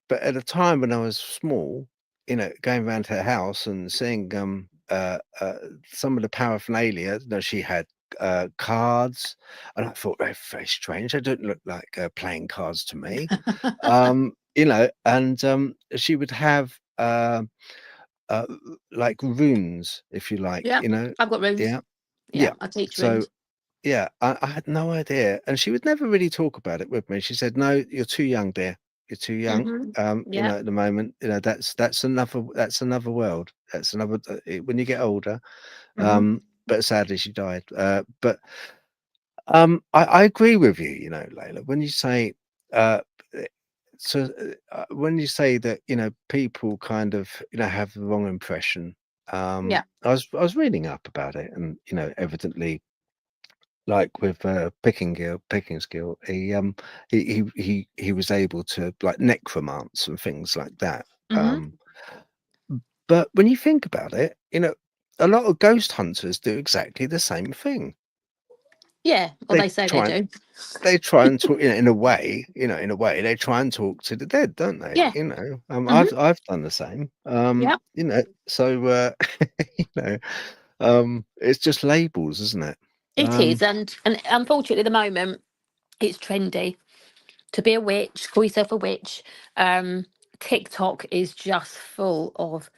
but at a time when I was small, going around her house and seeing some of the paraphernalia, she had cards, and I thought very, very strange. They don't look like playing cards to me. And she would have uh, like runes, if you like, Yeah, I've got rooms. Yeah, Yeah, yeah. I teach So rooms. yeah, I had no idea, and she would never really talk about it with me. She said, "No, you're too young, dear. You're too young. Hmm. Yeah. At the moment, that's another world. That's another when you get older." Hmm. But sadly, she died. But I agree with you. Layla, when you say uh, eh, so when you say that people kind of have the wrong impression. Yeah. I was reading up about it, and evidently like with picking skill, he was able to like necromance and things like that. Mhm. But when you think about it, a lot of ghost hunters do exactly the same thing. Yeah, or They they say they try do. they try and talk, in a way, they try and talk to the dead, don't they? Yeah. Mhm. I've done the same. Yep. So it's just labels, isn't it? It is, and unfortunately, at the moment, it's trendy to be a witch. Call yourself a witch. Um, TikTok is just full of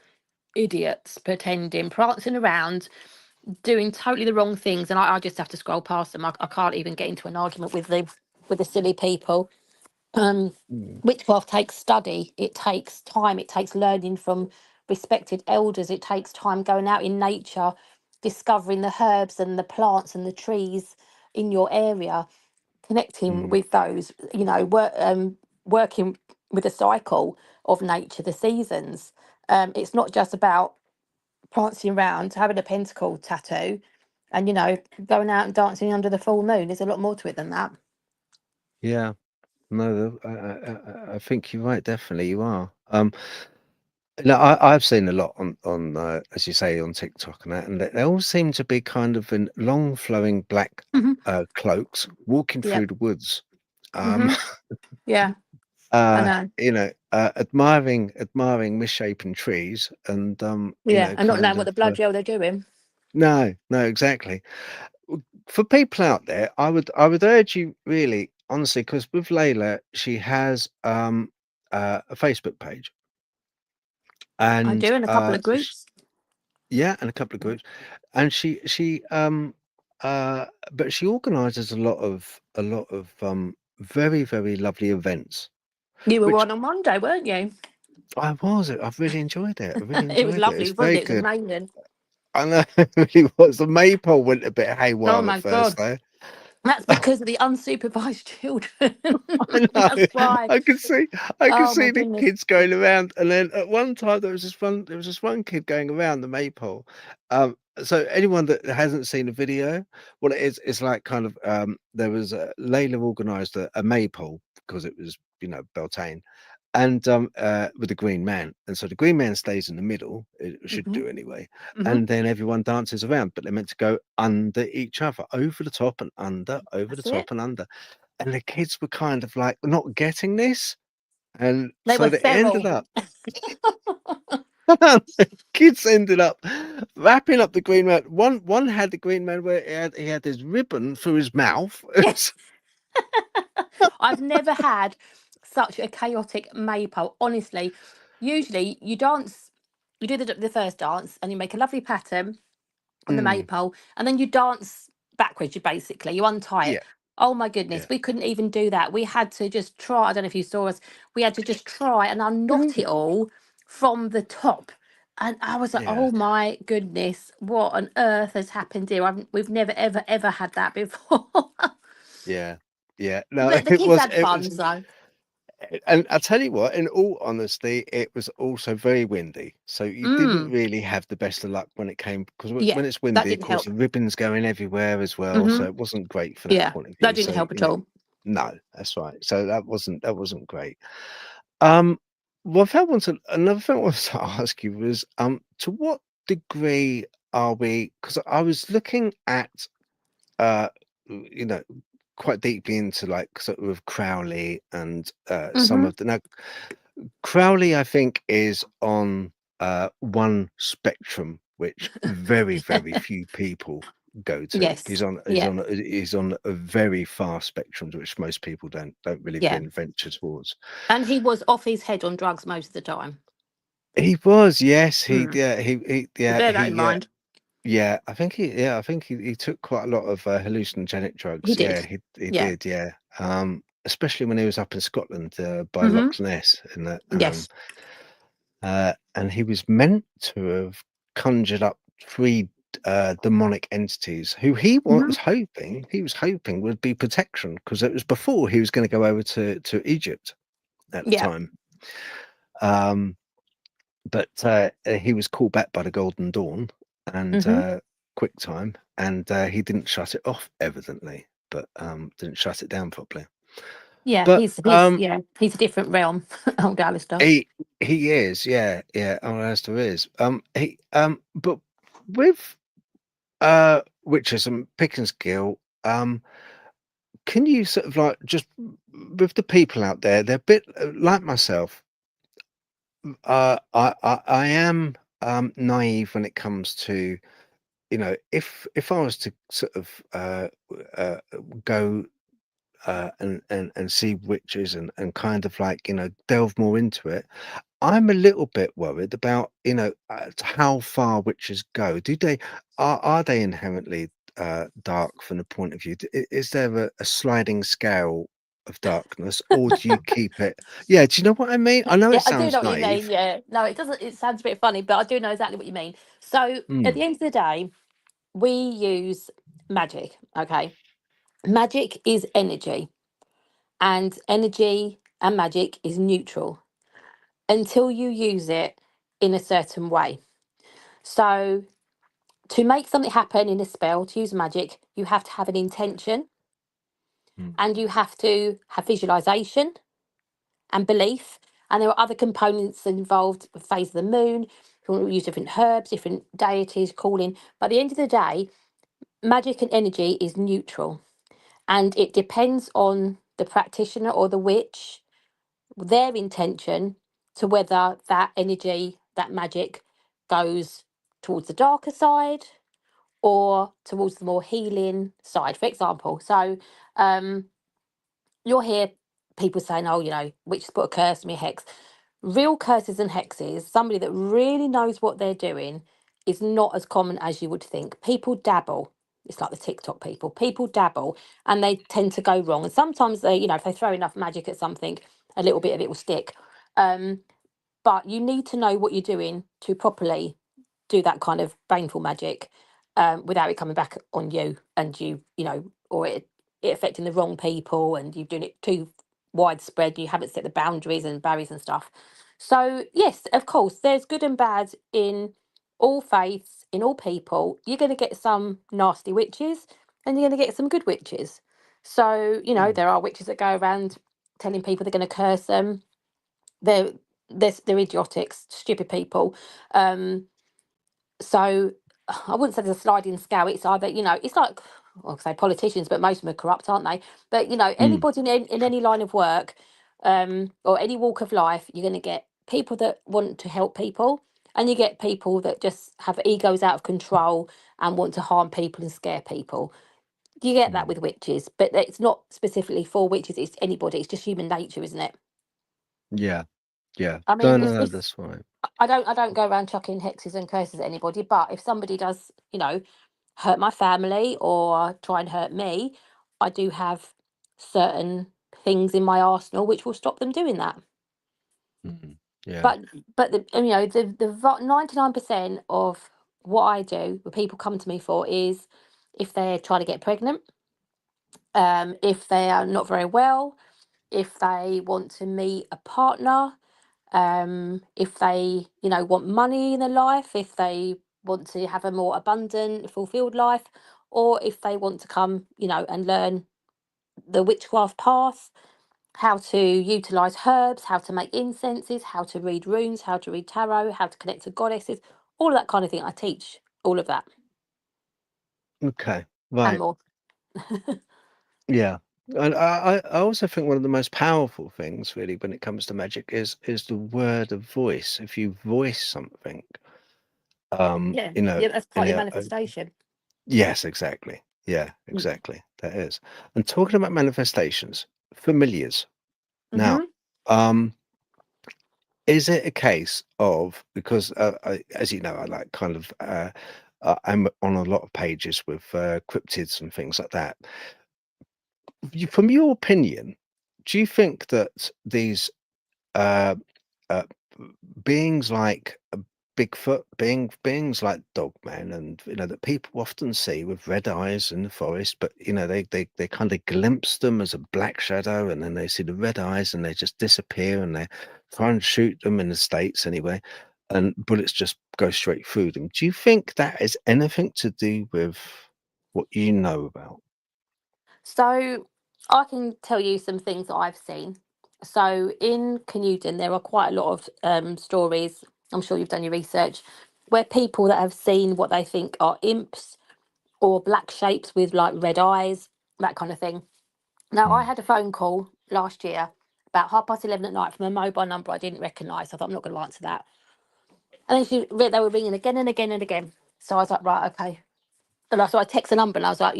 idiots pretending, prancing around, doing totally the wrong things, and I just have to scroll past them. I can't even get into an argument with the silly people. Mm, Witchcraft takes study, it takes time, it takes learning from respected elders, it takes time going out in nature, discovering the herbs and the plants and the trees in your area, connecting mm. with those, working with the cycle of nature, the seasons. It's not just about prancing around, having a pentacle tattoo, and going out and dancing under the full moon. There's a lot more to it than that. Yeah. No, I think you're right. Definitely, you are. No, I've seen a lot on as you say, on TikTok and that, and they all seem to be kind of in long flowing black Hmm. cloaks, walking Yep. through the woods. Hmm. Yeah, I know. Admiring misshapen trees, and Yeah, and not kind knowing what of the bloody hell they're doing. no, exactly. For people out there, I would urge you really, honestly, because with Layla, she has a Facebook page, I and do in a couple of groups. yeah, and a couple of groups, and uh but she organizes a lot of very, very lovely events, You were which on Monday, weren't you? I've really enjoyed it. I really It was enjoyed it. lovely, It's wasn't very it? It was good. amazing. I know it really was. The maypole went a bit Oh haywire at my first God. though. That's because of the unsupervised children. I know. That's why. I could see I could Oh my see the goodness. kids going around, and then at one time there was this one kid going around the maypole. So anyone that hasn't seen the video, what it is like kind of there was Layla organised a maypole because it was Beltane, and with the Green Man, and so the Green Man stays in the middle. It should Hmm. do anyway, Hmm. and then everyone dances around, but they're meant to go under each other, over the top and under, over the That's it. top and under, and the kids were kind of like not getting this, and They so were they ended feral. up the kids ended up wrapping up the Green Man. One had the Green Man where he had his ribbon through his mouth. Yes. I've never had such a chaotic maypole. Honestly, usually you dance, you do the first dance, and you make a lovely pattern on the Mm, maypole, and then you dance backwards. You untie it. yeah, Oh my goodness, yeah. we couldn't even do that. We had to just try. I don't know if you saw us. We had to just try and unknot it all from the top. And I was like, Yeah, oh my goodness, what on earth has happened here? We've never, ever, ever had that before. yeah, yeah. No, But the it kids was had it was fun, so. and I tell you what, in all honesty, it was also very windy. So you didn't Mm, really have the best of luck when it came, because yeah, when it's that windy, of didn't course, help. the ribbon's going everywhere as well. Hmm. So it wasn't great for that Yeah, point of that view. didn't So, help at all. no, that's right. So that wasn't great. Um, One thing another thing I wanted to ask you was, to what degree are we? Because I was looking at, uh, you know, quite deeply into like sort of Crowley and some Hmm. of the now. Crowley, I think, is on one spectrum which very, very few people go to. He's Yes. on he's Yeah. on he's on a very far spectrum which most people don't really Yeah. venture towards. And he was off his head on drugs most of the time. He was, yes, he Mm. yeah, he So yeah, bear that in mind. I think he took quite a lot of hallucinogenic He drugs. did. Yeah, he Yeah. did, yeah. Especially when he was up in Scotland by Hmm. Loch Ness, and that Yes. and he was meant to have conjured up three demonic entities who Hmm. he was hoping would be protection, because it was before he was going to go over to Egypt at the Yeah. time. Um, but he was called back by the Golden Dawn and Hmm. Quick Time, and he didn't shut it off, evidently, but didn't shut it down properly. Yeah, But he's he's a different realm, old Alistair. he is, yeah, oh, Alistair is. But with witches and picking skill, can you sort of like just with the people out there, they're a bit like myself. I am naive when it comes to, you know, if I was to sort of uh, go and see witches and kind of like, you know, delve more into it, I'm a little bit worried about, you know, how far witches go. Are they inherently dark from the point of view? Is there a sliding scale of darkness, or do you keep it? Yeah, do you know what I mean? I know Yeah, it I do sounds know what you mean. naive. Yeah, no, it doesn't. It sounds a bit funny, but I do know exactly what you mean. So at Mm, the end of the day, we use magic. Okay, magic is energy, and energy and magic is neutral until you use it in a certain way. So to make something happen in a spell, to use magic, you have to have an intention, mm, and you have to have visualization and belief. And there are other components involved with phase of the moon. You want to use different herbs, different deities, calling. But at the end of the day, magic and energy is neutral. And it depends on the practitioner or the witch, their intention to whether that energy, that magic goes towards the darker side or towards the more healing side, for example. So you'll hear people saying, oh, you know, witches put a curse on me, hex. Real curses and hexes, somebody that really knows what they're doing, is not as common as you would think. People dabble. It's like the TikTok people. People dabble and they tend to go wrong. And sometimes they, you know, if they throw enough magic at something, a little bit of it will stick. But you need to know what you're doing to properly do that kind of baneful magic without it coming back on you and you know, or it affecting the wrong people and you doing it too widespread. You haven't set the boundaries and barriers and stuff. So yes, of course, there's good and bad in all faiths, in all people. You're going to get some nasty witches and you're going to get some good witches. So, you know, mm. there are witches that go around telling people they're going to curse them. They're, they're idiotic, stupid people. So I wouldn't say there's a sliding scale. It's either, you know, it's like, well, I say politicians, but most of them are corrupt, aren't they? But, you know, Mm, anybody in any line of work or any walk of life, you're going to get people that want to help people and you get people that just have egos out of control and want to harm people and scare people. You get that mm. with witches, but it's not specifically for witches. It's anybody. It's just human nature, isn't it? Yeah, yeah. I No, mean, no, no, if that's fine. I don't go around chucking hexes and curses at anybody, but if somebody does, you know, hurt my family or try and hurt me, I do have certain things in my arsenal which will stop them doing that. Mm, yeah. But you know, the 99% of what I do, what people come to me for, is if they're trying to get pregnant, if they are not very well, if they want to meet a partner, if they, you know, want money in their life, if they want to have a more abundant, fulfilled life, or if they want to come, you know, and learn the witchcraft path, how to utilize herbs, how to make incenses, how to read runes, how to read tarot, how to connect to goddesses, all of that kind of thing. I teach all of that Okay. and Right. more. Yeah. And I also think one of the most powerful things really when it comes to magic is the word of voice. If you voice something, Yeah, you know, yeah, that's and part of your manifestation. yes, exactly. Yeah, exactly. That is. And talking about manifestations, familiars. Now, Mm-hmm. um, is it a case of because as you know, I like kind of I'm on a lot of pages with cryptids and things like that. From your opinion, do you think that these uh, uh, beings like Bigfoot, beings like Dogman, and you know that people often see with red eyes in the forest, but you know they kind of glimpse them as a black shadow, and then they see the red eyes and they just disappear, and they try and shoot them in the States anyway, and bullets just go straight through them. Do you think that is anything to do with what you know about. So I can tell you some things that I've seen. So in Canuden, there are quite a lot of stories. I'm sure you've done your research, where people that have seen what they think are imps or black shapes with like red eyes, that kind of thing. Now, I had a phone call last year about 11:30 at night from a mobile number I didn't recognise. I thought I'm not going to answer that. And then they were ringing again and again and again. So I was like, right, okay. And so I text the number and I was like,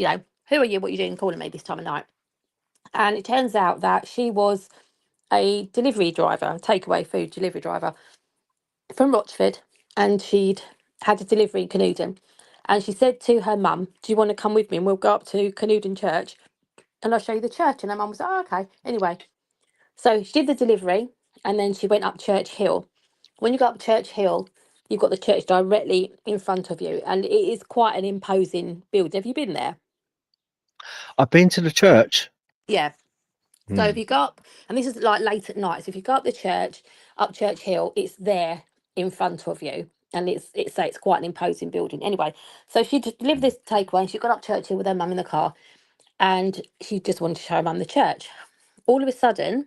who are you? What are you doing calling me this time of night? And it turns out that she was a delivery driver, a takeaway food delivery driver from Rochford. And she'd had a delivery in Canuden. And she said to her mum, do you want to come with me and we'll go up to Canuden Church and I'll show you the church? And her mum was like, oh, okay. Anyway, so she did the delivery and then she went up Church Hill. When you go up Church Hill, you've got the church directly in front of you. And it is quite an imposing building. Have you been there? I've been to the church. Yeah. So if you go up, and this is like late at night, so if you go up the church, up Church Hill, it's there in front of you. And it's quite an imposing building. Anyway, so she just delivered this takeaway and she got up Church Hill with her mum in the car and she just wanted to show her mum the church. All of a sudden,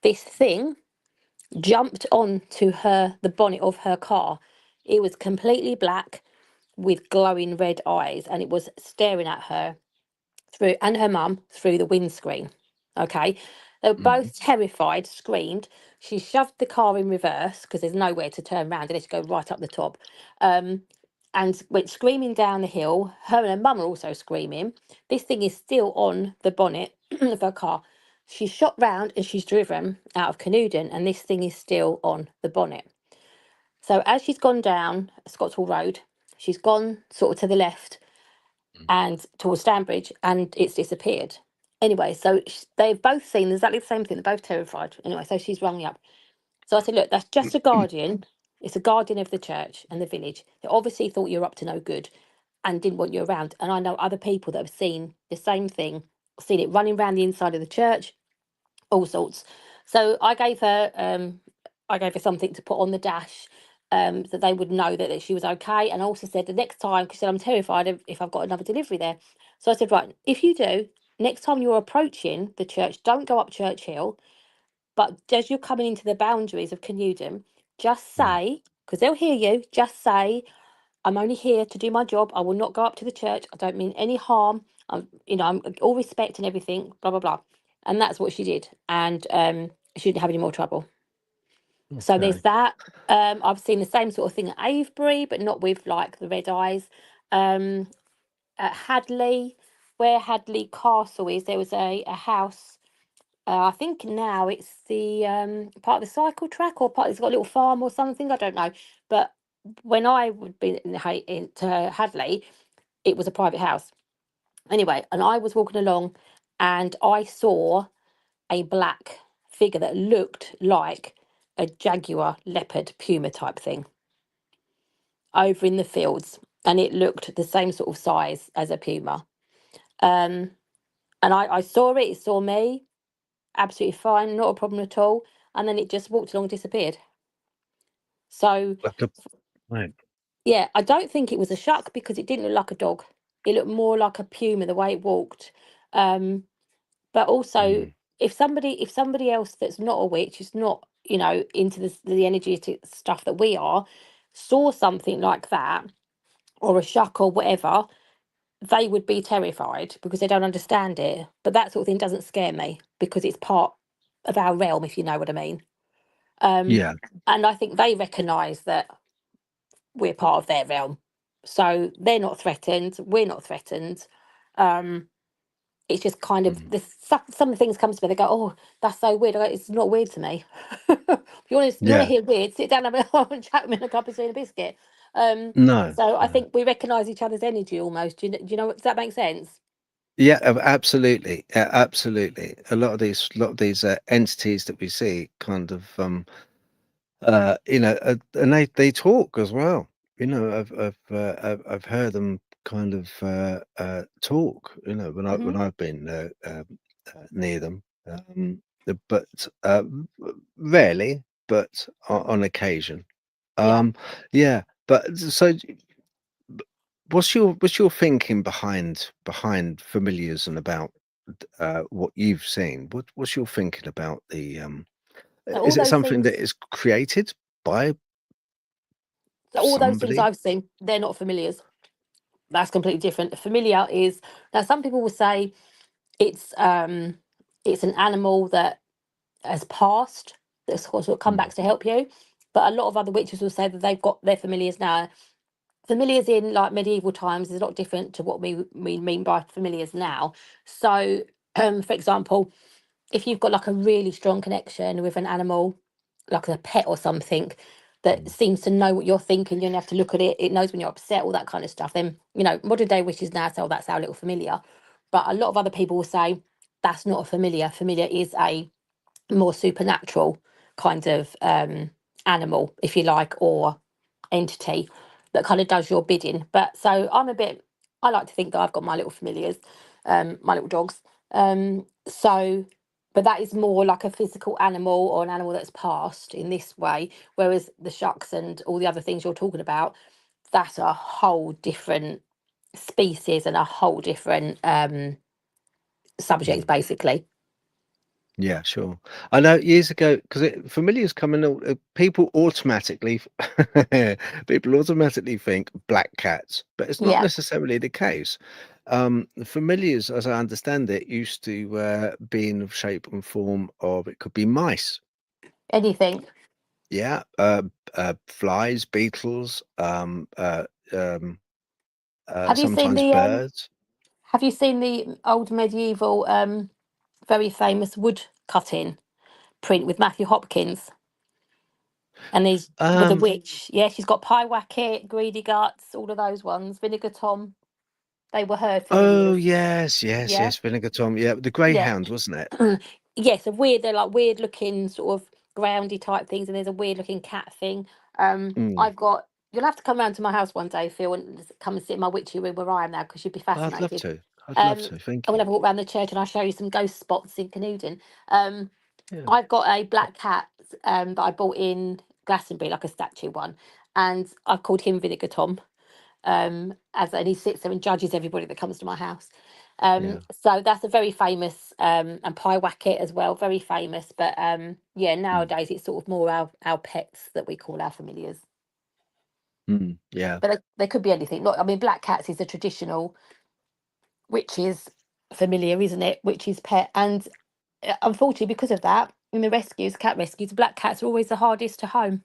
this thing jumped onto the bonnet of her car. It was completely black with glowing red eyes and it was staring at her through and her mum through the windscreen. Okay. They were both terrified, screamed. She shoved the car in reverse because there's nowhere to turn around unless you go right up the top. And went screaming down the hill. Her and her mum are also screaming. This thing is still on the bonnet of her car. She's shot round and she's driven out of Canuden, and this thing is still on the bonnet. So as she's gone down Scottswall Road, she's gone sort of to the left and towards Stanbridge, and it's disappeared. Anyway, so they've both seen exactly the same thing. They're both terrified. Anyway, so she's rung me up. So I said, look, that's just a guardian. It's a guardian of the church and the village. They obviously thought you were up to no good and didn't want you around. And I know other people that have seen the same thing, seen it running around the inside of the church, all sorts. So I gave her something to put on the dash, that they would know that she was okay. And I also said the next time, because I'm terrified if I've got another delivery there. So I said, right, if you do, next time you're approaching the church, don't go up Church Hill, but as you're coming into the boundaries of Canuden, just say, because they'll hear you, just say, I'm only here to do my job. I will not go up to the church. I don't mean any harm. I'm all respect and everything, blah, blah, blah. And that's what she did. And she didn't have any more trouble. So there's that. I've seen the same sort of thing at Avebury, but not with like the red eyes. At Hadley, where Hadley Castle is, there was a house. I think now it's the part of the cycle track or part. It's got a little farm or something. I don't know. But when I would be into Hadley, it was a private house. Anyway, and I was walking along, and I saw a black figure that looked like a jaguar, leopard, puma type thing over in the fields, and it looked the same sort of size as a puma. And I saw it saw me, absolutely fine, not a problem at all, and then it just walked along and disappeared. So yeah, I don't think it was a Shuck because it didn't look like a dog. It looked more like a puma the way it walked. But also, if somebody else that's not a witch, is not into the energetic stuff that we are, saw something like that or a Shuck or whatever, they would be terrified because they don't understand it. But that sort of thing doesn't scare me because it's part of our realm, if you know what I mean. Yeah. And I think they recognise that we're part of their realm, so they're not threatened. We're not threatened. It's just kind of some of the things come to me. They go, "Oh, that's so weird." I go, it's not weird to me. If you want to hear weird, sit down and have a chat with me and a cup of tea and a biscuit. No. So I think we recognise each other's energy almost. Do you know? Does that make sense? Yeah, absolutely. Absolutely. A lot of these entities that we see kind of and they talk as well. I've heard them kind of talk, when I've been near them. But rarely, but on occasion. Yeah. Yeah, but so what's your thinking behind familiars and about what you've seen? What's your thinking about the So all is it those something things, that is created by so all those things somebody? I've seen, they're not familiars. That's completely different. A familiar is, now some people will say it's an animal that has passed, that's sort of come Mm, back to help you. But a lot of other witches will say that they've got their familiars now. Familiars in like medieval times is a lot different to what we mean by familiars now. So, for example, if you've got like a really strong connection with an animal, like a pet or something, that mm, seems to know what you're thinking, you don't have to look at it, it knows when you're upset, all that kind of stuff, then, modern day witches now say, oh, that's our little familiar. But a lot of other people will say that's not a familiar. Familiar is a more supernatural kind of animal, if you like, or entity that kind of does your bidding. But so I like to think that I've got my little familiars, my little dogs. So, but that is more like a physical animal or an animal that's passed in this way. Whereas the shucks and all the other things you're talking about, that's a whole different species and a whole different subject, mm. basically. Yeah, sure. I know years ago, because familiars come in, people automatically people automatically think black cats, but it's not Yeah, necessarily the case. Familiars, as I understand it, used to be in the shape and form of, it could be mice, anything. yeah, flies, beetles, um, Have you seen sometimes the birds. Have you seen the old medieval, very famous wood cutting print with Matthew Hopkins and these with a Um, witch? Yeah, she's got Pie Wacket, Greedy Guts, all of those ones. Vinegar Tom, they were her oh familiars. yes, yes, Yeah, yes, Vinegar Tom, yeah, the yeah. greyhound, wasn't it? Yes, a weird. They're like weird looking sort of groundy type things, and there's a weird looking cat thing. Mm. I've got. You'll have to come round to my house one day, Phil, and come and sit in my witchy room where I am now, because you'd be I'd love fascinated. to. I'd love Um, to. I Thank will you. have a walk around the church, and I'll show you some ghost spots in Canuden. Um, Yeah. I've got a black cat that I bought in Glastonbury, like a statue one, and I've called him Vinegar Tom. And he sits there and judges everybody that comes to my house. Yeah. So that's a very famous, and Pie Wacket as well, very famous. But yeah, Mm. nowadays it's sort of more our pets that we call our familiars. Mm. Yeah. But they could be anything. Not, I mean, black cats is a traditional witch's familiar, isn't it? Witch's pet, and unfortunately, because of that, in the rescues, cat rescues, black cats are always the hardest to home.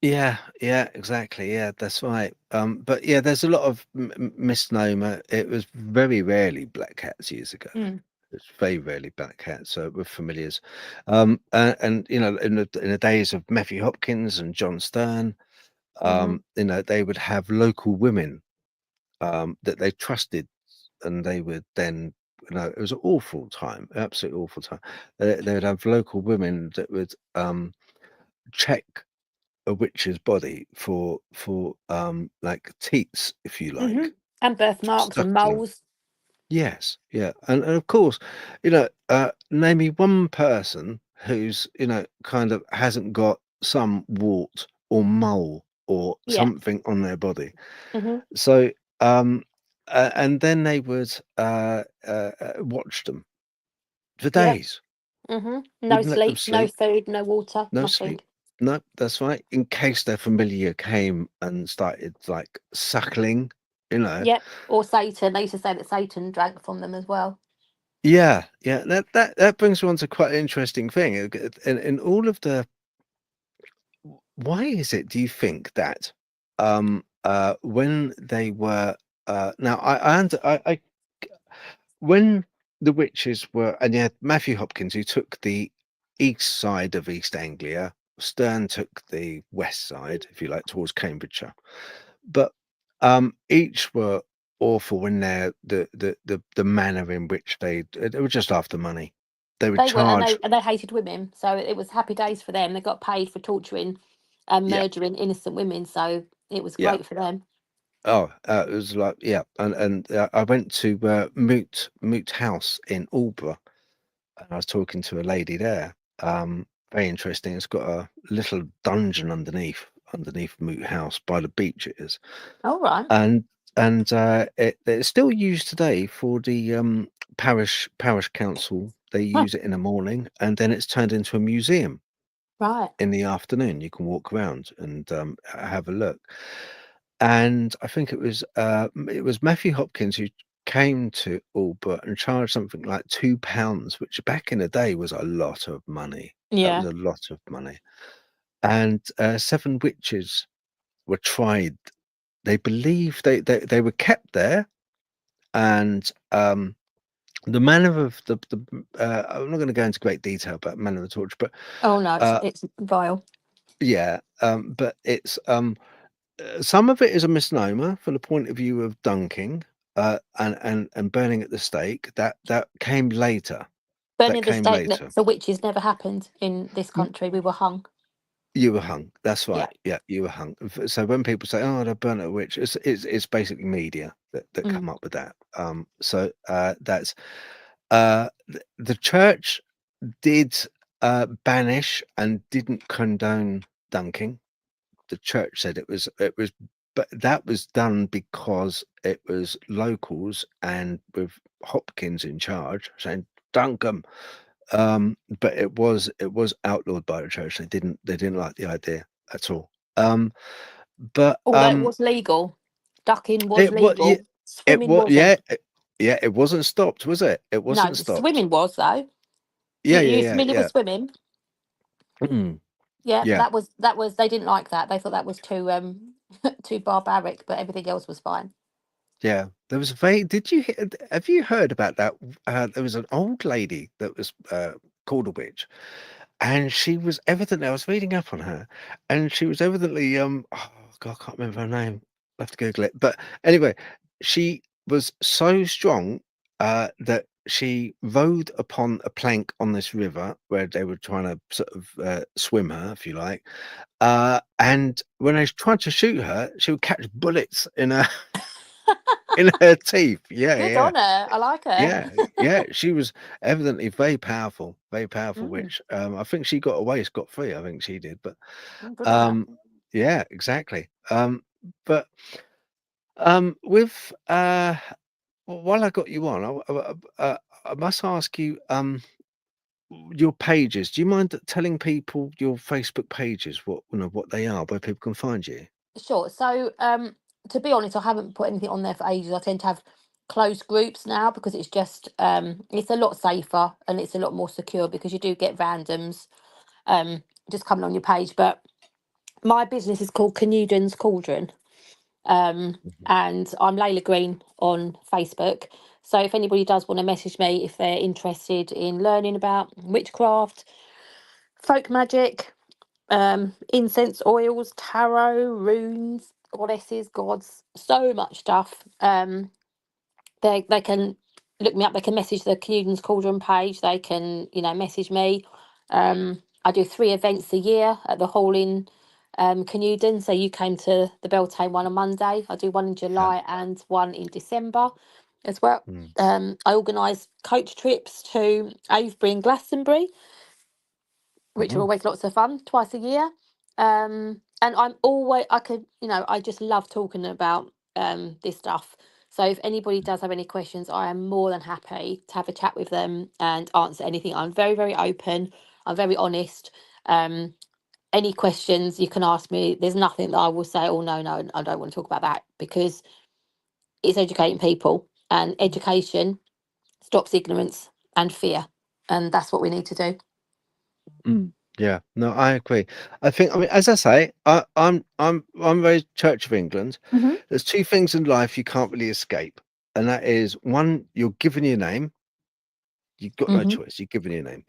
Yeah. Yeah. Exactly. Yeah. That's right. But yeah, there's a lot of misnomer. It was very rarely black cats years ago. Mm. It's very rarely black cats. So we're familiars. And you know, in the days of Matthew Hopkins and John Stern, Hmm. you know, they would have local women that they trusted, and they would then, you know, it was an awful time, absolutely awful time. They would have local women that would check a witch's body for like teats, if you Hmm. like, And birthmarks stuck and on them. moles. Yes, yeah, and of course, you know, name me one person who's, you know, kind of hasn't got some wart or mole or Yeah. something on their body. Hmm. So, and then they would watch them for Yeah. days, No wouldn't let them sleep, no sleep, food, no water, no nothing. sleep. No, that's right. In case their familiar came and started like suckling, you know. Yep. Or Satan. They used to say that Satan drank from them as well. Yeah, yeah. That brings me on to quite an interesting thing. In all of the, why is it, do you think that when they were now I when the witches were, and you had Matthew Hopkins, who took the east side of East Anglia, Stern took the west side, if you like, towards Cambridgeshire. But each were awful in the manner in which they were just after money. They would They were, charge, and they hated women, so it was happy days for them. They got paid for torturing and yeah, murdering innocent women, so it was yeah. great for them. Oh, it was like, yeah, and I went to Moot House in Aldborough, and I was talking to a lady there. Very interesting. It's got a little dungeon underneath Moot House by the beach. It is, All right. and it's still used today for the parish council. They Huh. use it in the morning, and then it's turned into a museum Right. in the afternoon. You can walk around and have a look. And I think it was Matthew Hopkins who came to Albert and charged something like £2, which back in the day was a lot of money. That was Yeah. a lot of money. And 7 witches were tried. They believe they were kept there, and the manner of the I'm not going to go into great detail about manner of the torture, but Oh no, uh, it's vile. yeah, but it's some of it is a misnomer from the point of view of dunking and burning at the stake. That came later. That Burning the came stake later. for witches never happened in this Mm, country. We were hung. You were hung. That's Yeah. right. Yeah, you were hung. So when people say, "Oh, they burn at a witch," it's basically media that Mm. come up with that. So that's the church did banish and didn't condone dunking. The church said it was, but that was done because it was locals and with Hopkins in charge saying dunk 'em. But it was outlawed by the church. They didn't like the idea at all. But Although it was legal, ducking was it was yeah, legal. Swimming yeah, wasn't. it wasn't stopped, was it? It No, wasn't stopped. swimming was though. Yeah, You yeah, familiar with yeah, swimming? yeah. Yeah, Yeah. that was they didn't like that. They thought that was too too barbaric, but everything else was fine. Yeah, there was a have you heard about that? There was an old lady that was called a witch, and she was evidently, I was reading up on her, and she was evidently, oh God, I can't remember her name. I'll have to Google it. But anyway, she was so strong that she rode upon a plank on this river where they were trying to sort of swim her, if you like. And when they tried to shoot her, she would catch bullets in her in her teeth. Yeah, Good yeah, on her. I like her. yeah, yeah. She was evidently very powerful Mm, witch. I think she got away scot free. I think she did, but good on her. um, yeah, exactly. But with while I got you on, I must ask you your pages. Do you mind telling people your Facebook pages, what they are, where people can find you? Sure. So, to be honest, I haven't put anything on there for ages. I tend to have closed groups now because it's just it's a lot safer and it's a lot more secure because you do get randoms just coming on your page. But my business is called Canudin's Cauldron, Mhm. and I'm Layla Green on Facebook. So if anybody does want to message me if they're interested in learning about witchcraft, folk magic, incense oils, tarot, runes, goddesses, gods, so much stuff. They can look me up. They can message the Canudin's Cauldron page. They can message me. I do 3 events a year at the hall in Canudin. So you came to the Beltane one on Monday. I do one in Yeah. July and one in December as well. Mm. I organise coach trips to Avebury and Glastonbury, which are Mhm. always lots of fun, twice a year. And I just love talking about this stuff. So if anybody does have any questions, I am more than happy to have a chat with them and answer anything. I'm very, very open. I'm very honest. Um, any questions you can ask me. There's nothing that I will say, oh, no, no, I don't want to talk about that, because it's educating people, and education stops ignorance and fear. And that's what we need to do. Mm. Yeah, no, I agree. I think, I mean, as I say, I'm very Church of England. Hmm. There's 2 things in life you can't really escape, and that is, one, you're given your name. You've got no Hmm. choice. You're given your name.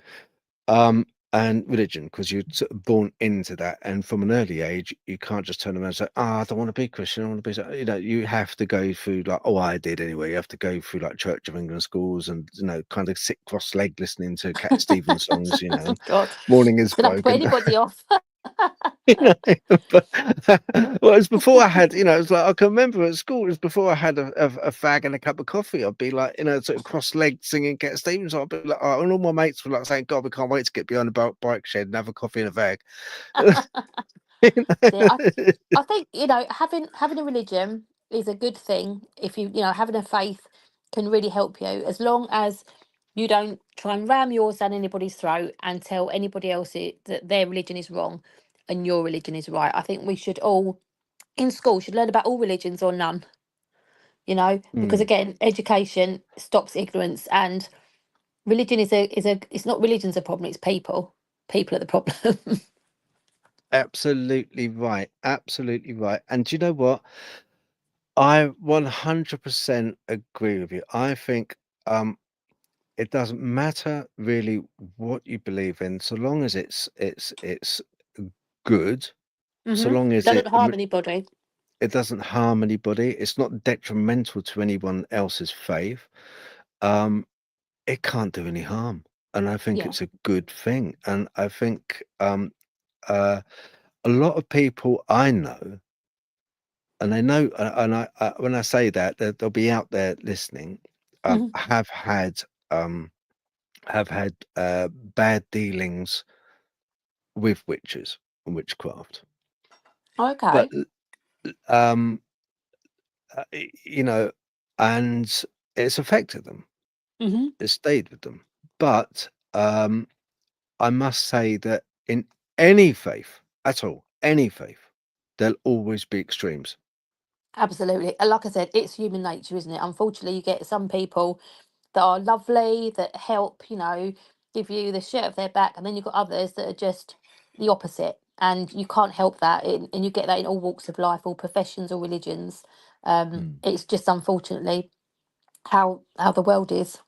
Um, and religion, because you're sort of born into that, and from an early age, you can't just turn around and say, "Ah, I don't want to be Christian. I want to be," you have to go through, like, oh, I did anyway. You have to go through like Church of England schools, and kind of sit cross-legged listening to Cat Stevens songs, and God, Morning is gonna have to put broken. anybody off. you know, but well, it was before I had, it was like, I can remember at school, it was before I had a fag and a cup of coffee. I'd be like, sort of cross-legged singing Cat Stevens. I'd be like, oh, and all my mates were like saying, God, we can't wait to get behind the bike shed and have a coffee and a fag. See, I think having a religion is a good thing. If having a faith can really help you, as long as you don't try and ram yours down anybody's throat and tell anybody else that their religion is wrong and your religion is right. I think we should all, in school, should learn about all religions or none, because Mm. again, education stops ignorance, and religion it's not religion's a problem, it's people. People are the problem. Absolutely right. Absolutely right. And do you know what? I 100% agree with you. I think it doesn't matter really what you believe in, so long as it's good, so long as Doesn't harm anybody. it doesn't harm anybody, it's not detrimental to anyone else's faith. Um, it can't do any harm, and I think Yeah. it's a good thing. And I think uh, a lot of people I know, and they know, and I when I say that, they'll be out there listening, Hmm. have had um, bad dealings with witches and witchcraft. But Okay. um, you know, and it's affected them. Hmm. It stayed with them. But I must say that in any faith at all, any faith, there'll always be extremes. Absolutely. And like I said, it's human nature, isn't it? Unfortunately, you get some people that are lovely, that help, give you the shirt of their back, and then you've got others that are just the opposite. And you can't help that. And you get that in all walks of life, all professions or religions. Mm. It's just unfortunately how the world is.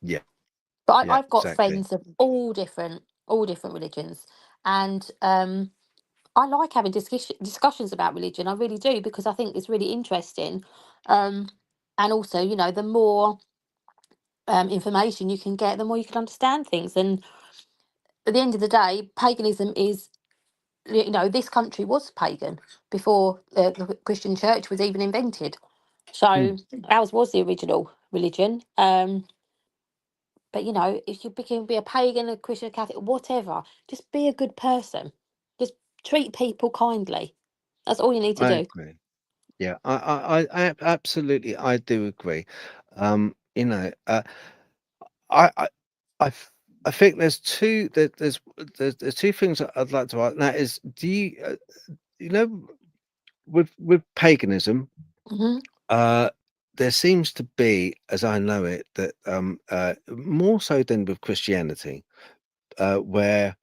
Yeah, But yeah, I've got exactly. friends of all different religions, and I like having discussions about religion. I really do, because I think it's really interesting. Um, and also, the more information you can get, the more you can understand things. And at the end of the day, paganism is, this country was pagan before the Christian church was even invented. Mm. So ours was the original religion. But if you can be a pagan, a Christian, a Catholic, whatever, just be a good person. Just treat people kindly. That's all you need to I do. agree. Yeah, absolutely, I do agree. You know, I, I, I, f- I think there's there's two things that I'd like to ask. And that is, do you, you know, with paganism, Hmm. uh, there seems to be, as I know it, that more so than with Christianity, where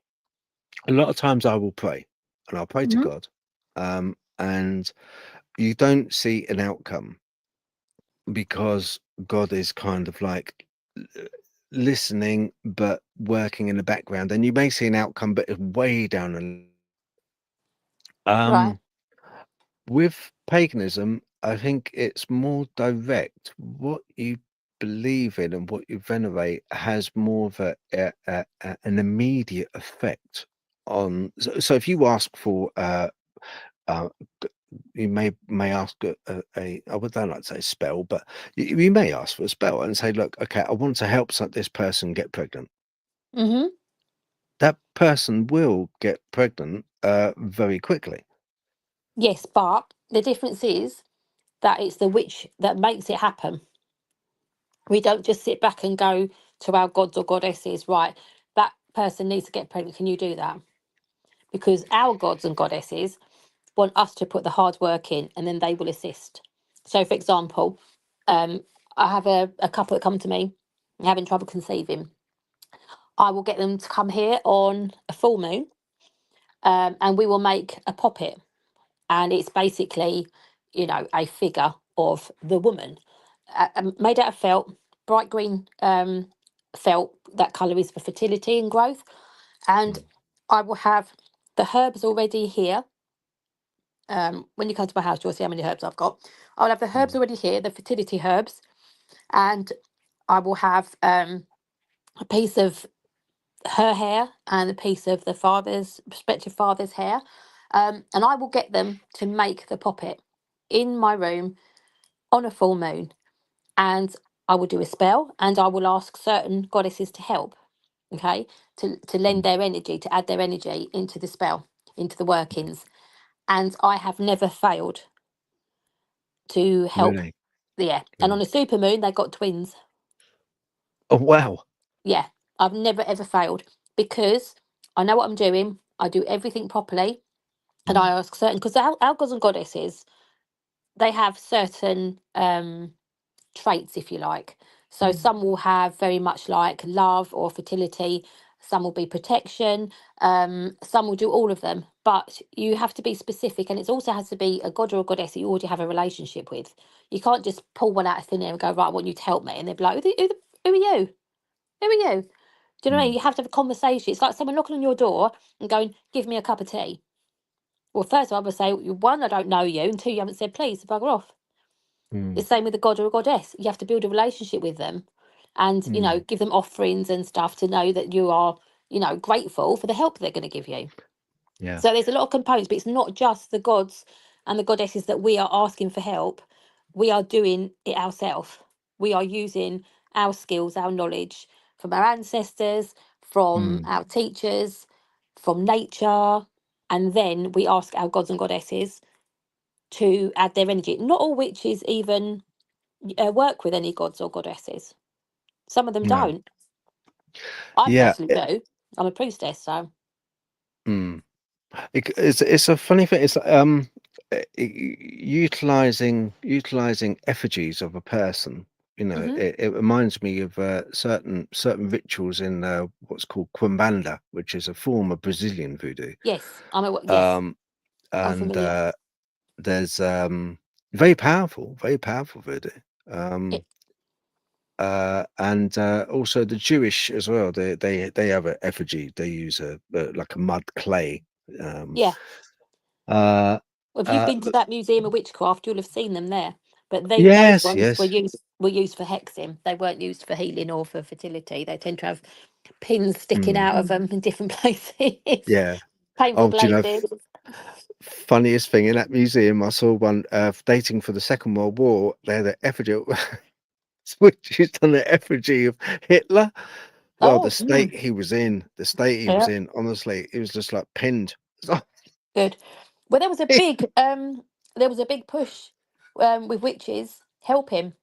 a lot of times I will pray, and I'll pray to Hmm. God, and you don't see an outcome because God is kind of like l- listening but working in the background, and you may see an outcome but it's way down Right. um with paganism. I think it's more direct. What you believe in and what you venerate has more of an immediate effect on. So if you ask for uh you may ask I would don't like to say spell, but you may ask for a spell and say, look, okay, I want to help this person get pregnant. Hmm. That person will get pregnant very quickly. Yes, but the difference is that it's the witch that makes it happen. We don't just sit back and go to our gods or goddesses, right? That person needs to get pregnant. Can you do that? Because our gods and goddesses want us to put the hard work in, and then they will assist. So, for example, I have a couple that come to me having trouble conceiving. I will get them to come here on a full moon, and we will make a poppet. And it's basically, a figure of the woman, made out of felt, bright green felt. That colour is for fertility and growth. And Mm, I will have the herbs already here. When you come to my house, you'll see how many herbs I've got. I'll have the herbs mm, already here, the fertility herbs, and I will have a piece of her hair and a piece of the prospective father's hair, and I will get them to make the poppet in my room on a full moon, and I will do a spell, and I will ask certain goddesses to help, okay, to lend mm. their energy, to add their energy into the spell, into the workings, and I have never failed. to help. Really? Yeah. And Yeah. on a supermoon, they got twins. Oh, wow. Yeah. I've never, ever failed because I know what I'm doing. I do everything properly. And I ask certain, because our gods and goddesses, they have certain traits, if you like. So some will have very much like love or fertility, some will be protection, some will do all of them. But you have to be specific, and it also has to be a god or a goddess that you already have a relationship with. You can't just pull one out of thin air and go, right, I want you to help me. And they'll be like, who are you? Who are you? Do you know what I mean? You have to have a conversation. It's like someone knocking on your door and going, give me a cup of tea. Well, first of all, I would say, one, I don't know you, and two, you haven't said please, so bugger off. The same with a god or a goddess. You have to build a relationship with them and, you know, give them offerings and stuff to know that you are, you know, grateful for the help they're going to give you. Yeah. So there's a lot of components, but it's not just the gods and the goddesses that we are asking for help. We are doing it ourselves. We are using our skills, our knowledge from our ancestors, from our teachers, from nature, and then we ask our gods and goddesses to add their energy. Not all witches even work with any gods or goddesses. Some of them No. don't. I Yeah. personally do. I'm a priestess, so It's a funny thing. It's utilizing effigies of a person. You know, hmm it reminds me of certain rituals in what's called quimbanda, which is a form of Brazilian voodoo. yes, yes, Um, I'm and familiar. there's very powerful voodoo. It, And also the Jewish as well. They have an effigy. They use like a mud clay. Um, yeah. uh, Well, if you've been to but that museum of witchcraft, you'll have seen them there. But those yes, ones yes, were used for hexing. They weren't used for healing or for fertility. They tend to have pins sticking mm, out of them in different places, yeah. painful Oh, do you know, places. funniest thing in that museum, I saw one dating for the Second World War. They had an effigy, which is on the effigy of Hitler. Well, Oh, the state he was yeah, in, honestly, it was just like pinned. good. Well, there was a big push with witches help him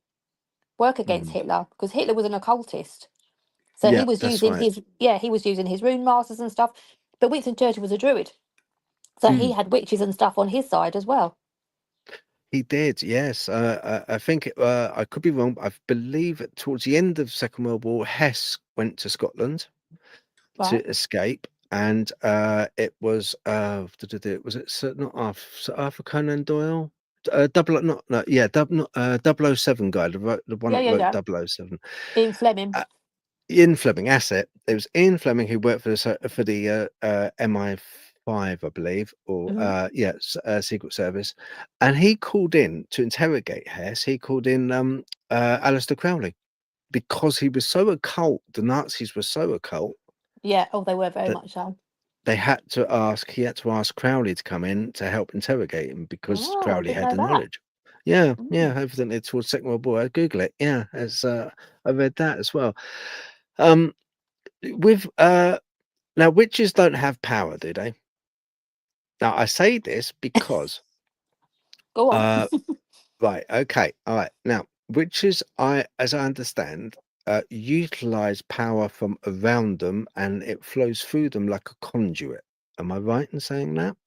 work against Mm, Hitler because Hitler was an occultist. So he yeah, was that's using right. his rune masters and stuff. But Winston Churchill was a druid, so he Mm. had witches and stuff on his side as well. He did, yes. I think I could be wrong, but I believe towards the end of Second World War, Hess went to Scotland to Right? escape, and it was was it not Sir Arthur Conan Doyle? Double not no yeah double not 007 guy, the one Yeah, that yeah, wrote yeah. 007. Ian Fleming. Uh, Ian Fleming, that's it. It was Ian Fleming who worked for the MI5, I believe, or hmm Secret Service, and he called in to interrogate Hess. He called in Aleister Crowley because he was so occult. The Nazis were so occult Yeah. Oh, they were very that much so. he had to ask Crowley to come in to help interrogate him because Oh, I Crowley didn't had know the that. knowledge. Yeah, Mm. yeah, evidently towards Second World War. I Google it. Yeah, as I read that as well. Um, with Now witches don't have power, do they? Now I say this because Go on. uh right, okay, all right. Now witches, as I understand, utilize power from around them and it flows through them like a conduit. Am I right in saying that?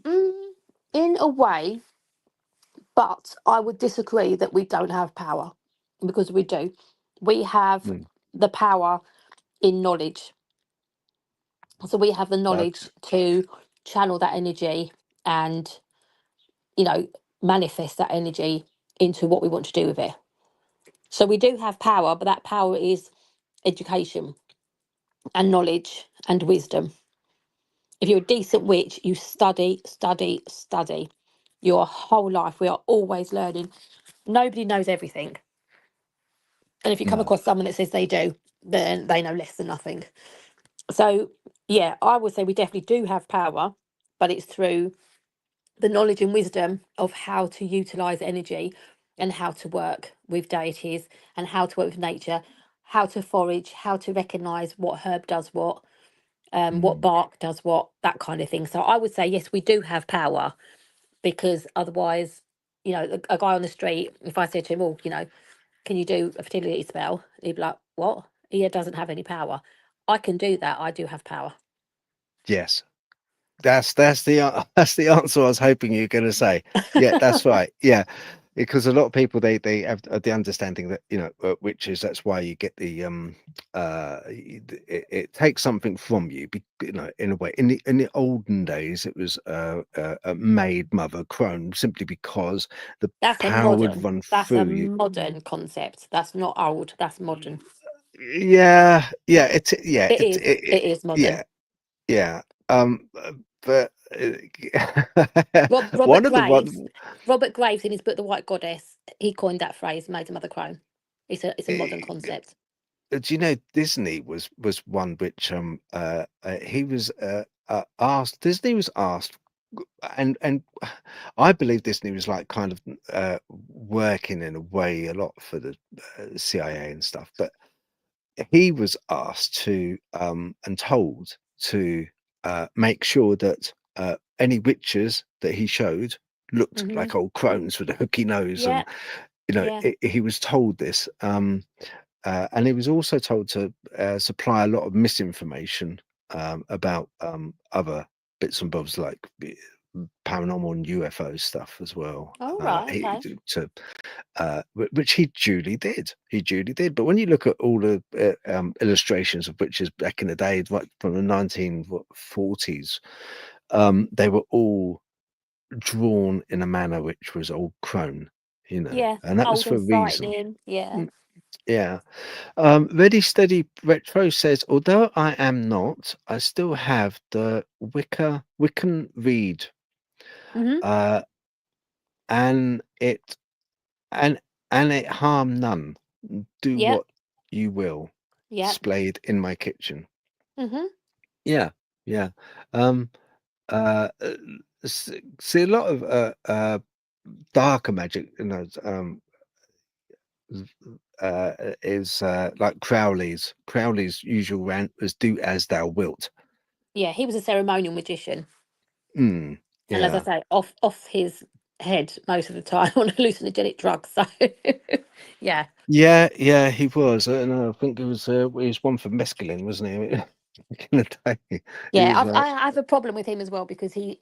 Mm, in a way, but I would disagree that we don't have power because we do. We have Mm, the power in knowledge. So we have the okay. knowledge to channel that energy and, you know, manifest that energy into what we want to do with it. So we do have power, but that power is education and knowledge and wisdom. If you're a decent witch, you study, study, study. Your whole life, we are always learning. Nobody knows everything. And if you come No. across someone that says they do, then they know less than nothing. So, yeah, I would say we definitely do have power, but it's through the knowledge and wisdom of how to utilize energy and how to work with deities and how to work with nature, how to forage, how to recognize what herb does what Mm, bark does what, that kind of thing. So I would say, yes, we do have power, because otherwise, you know, a guy on the street, if I said to him, "Oh, you know, can you do a fertility spell?" He'd be like, "What? He doesn't have any power." I can do that. I do have power. Yes. That's that's the answer I was hoping you were going to say. Yeah, that's right. Yeah, because a lot of people they have the understanding that witches. That's why you get the it takes something from you. In a way. In the olden days, it was a maid mother crone simply because the That's a power would modern. run That's a through you. modern concept. That's not old. That's modern. Yeah, yeah, yeah, It is. It is modern. yeah, yeah. But Robert one of the Graves. one. Robert Graves in his book The White Goddess, he coined that phrase, "Maid Mother Crone." It's a modern concept. Do you know Disney was one which he was asked. Disney was asked, and I believe Disney was like kind of working in a way a lot for the CIA and stuff, but he was asked to and told to make sure that any witches that he showed looked Hmm. like old crones with a hooky nose, Yeah. and Yeah. he was told this. And he was also told to supply a lot of misinformation about other bits and bobs like paranormal and UFO stuff as well. All right. Okay. Which he duly did. He duly did. But when you look at all the illustrations of witches back in the day, right from the 1940s, they were all drawn in a manner which was old crone, Yeah. and that was Old for a and reason. frightening. Yeah. Yeah. Ready Steady Retro says, although I am not, I still have the Wiccan read, Hmm. uh, and it and it harm none. Do Yep. what you will. Yep. Displayed in my kitchen. Hmm. Yeah, yeah. Um, uh, see a lot of darker magic, is like Crowley's. Crowley's usual rant was "Do as thou wilt." Yeah. He was a ceremonial magician, Mm, and as I yeah. say, off his head most of the time on hallucinogenic drugs. So, yeah. Yeah, yeah, he was. And I think he was one for mescaline, wasn't he? Back in the day, he Yeah, was I have a problem with him as well because he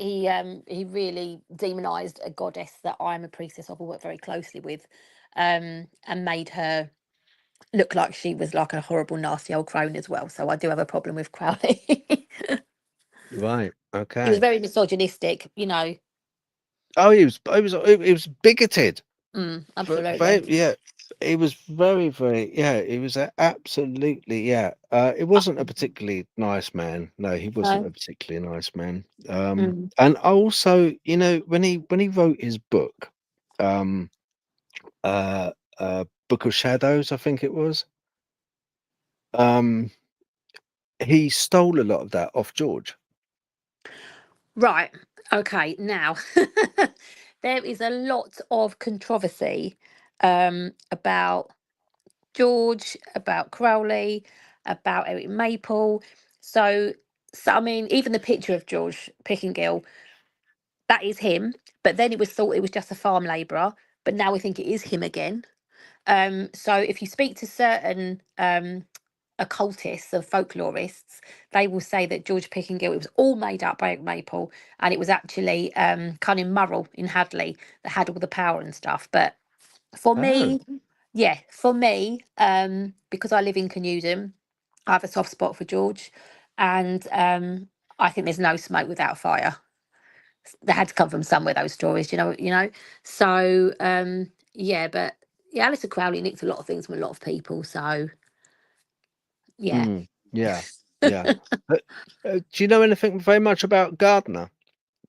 really demonized a goddess that I'm a priestess of and work very closely with, and made her look like she was like a horrible, nasty old crone as well. So I do have a problem with Crowley. right. He was Okay. very misogynistic, you know. Oh, he was bigoted. Absolutely. Yeah, he was very, very, yeah, he was absolutely, yeah. It wasn't a particularly nice man. No, he wasn't No. a particularly nice man. Mm. And also, when he wrote his book, um, uh, Book of Shadows, I think it was, um, he stole a lot of that off George. Right. Okay. Now, there is a lot of controversy about George, about Crowley, about Eric Maple. So I mean, even the picture of George Pickingill, that is him. But then it was thought it was just a farm labourer. But now we think it is him again. So if you speak to certain occultists and folklorists, they will say that George Pickingill, it was all made up by Eric Maple, and it was actually Cunning Murrell in Hadley that had all the power and stuff. But for Oh, me, yeah, for me, because I live in Canewdon, I have a soft spot for George, and I think there's no smoke without fire. They had to come from somewhere. Those stories, you know. So yeah, but yeah, Alistair Crowley nicked a lot of things from a lot of people. So yeah. yeah, yeah. Uh, do you know anything very much about Gardner,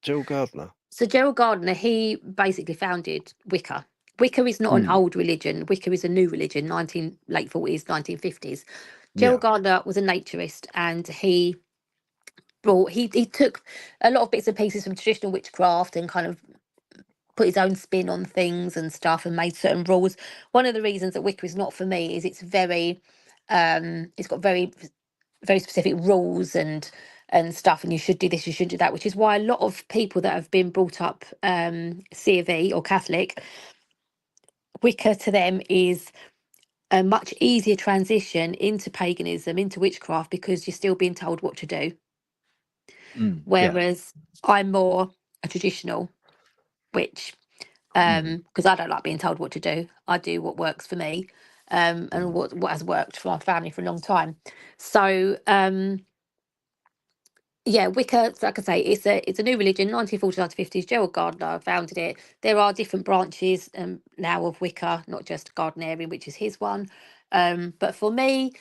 Jill Gardner? So Gerald Gardner, he basically founded Wicca. Wicca is not an Mm, old religion. Wicca is a new religion, late 40s, 1950s. Gerald yeah. Gardner was a naturist, and he took a lot of bits and pieces from traditional witchcraft and kind of put his own spin on things and stuff and made certain rules. One of the reasons that Wicca is not for me is it's got very specific rules and and stuff, and you should do this, you should do that, which is why a lot of people that have been brought up C of E or Catholic, Wicca to them is a much easier transition into paganism, into witchcraft, because you're still being told what to do. Yeah. Whereas I'm more a traditional witch, because I don't like being told what to do. I do what works for me, and what has worked for my family for a long time. So yeah, Wicca, like I say, it's a new religion. 1940s, 1950s. Gerald Gardner founded it. There are different branches now of Wicca, not just Gardnerian, which is his one. But for me,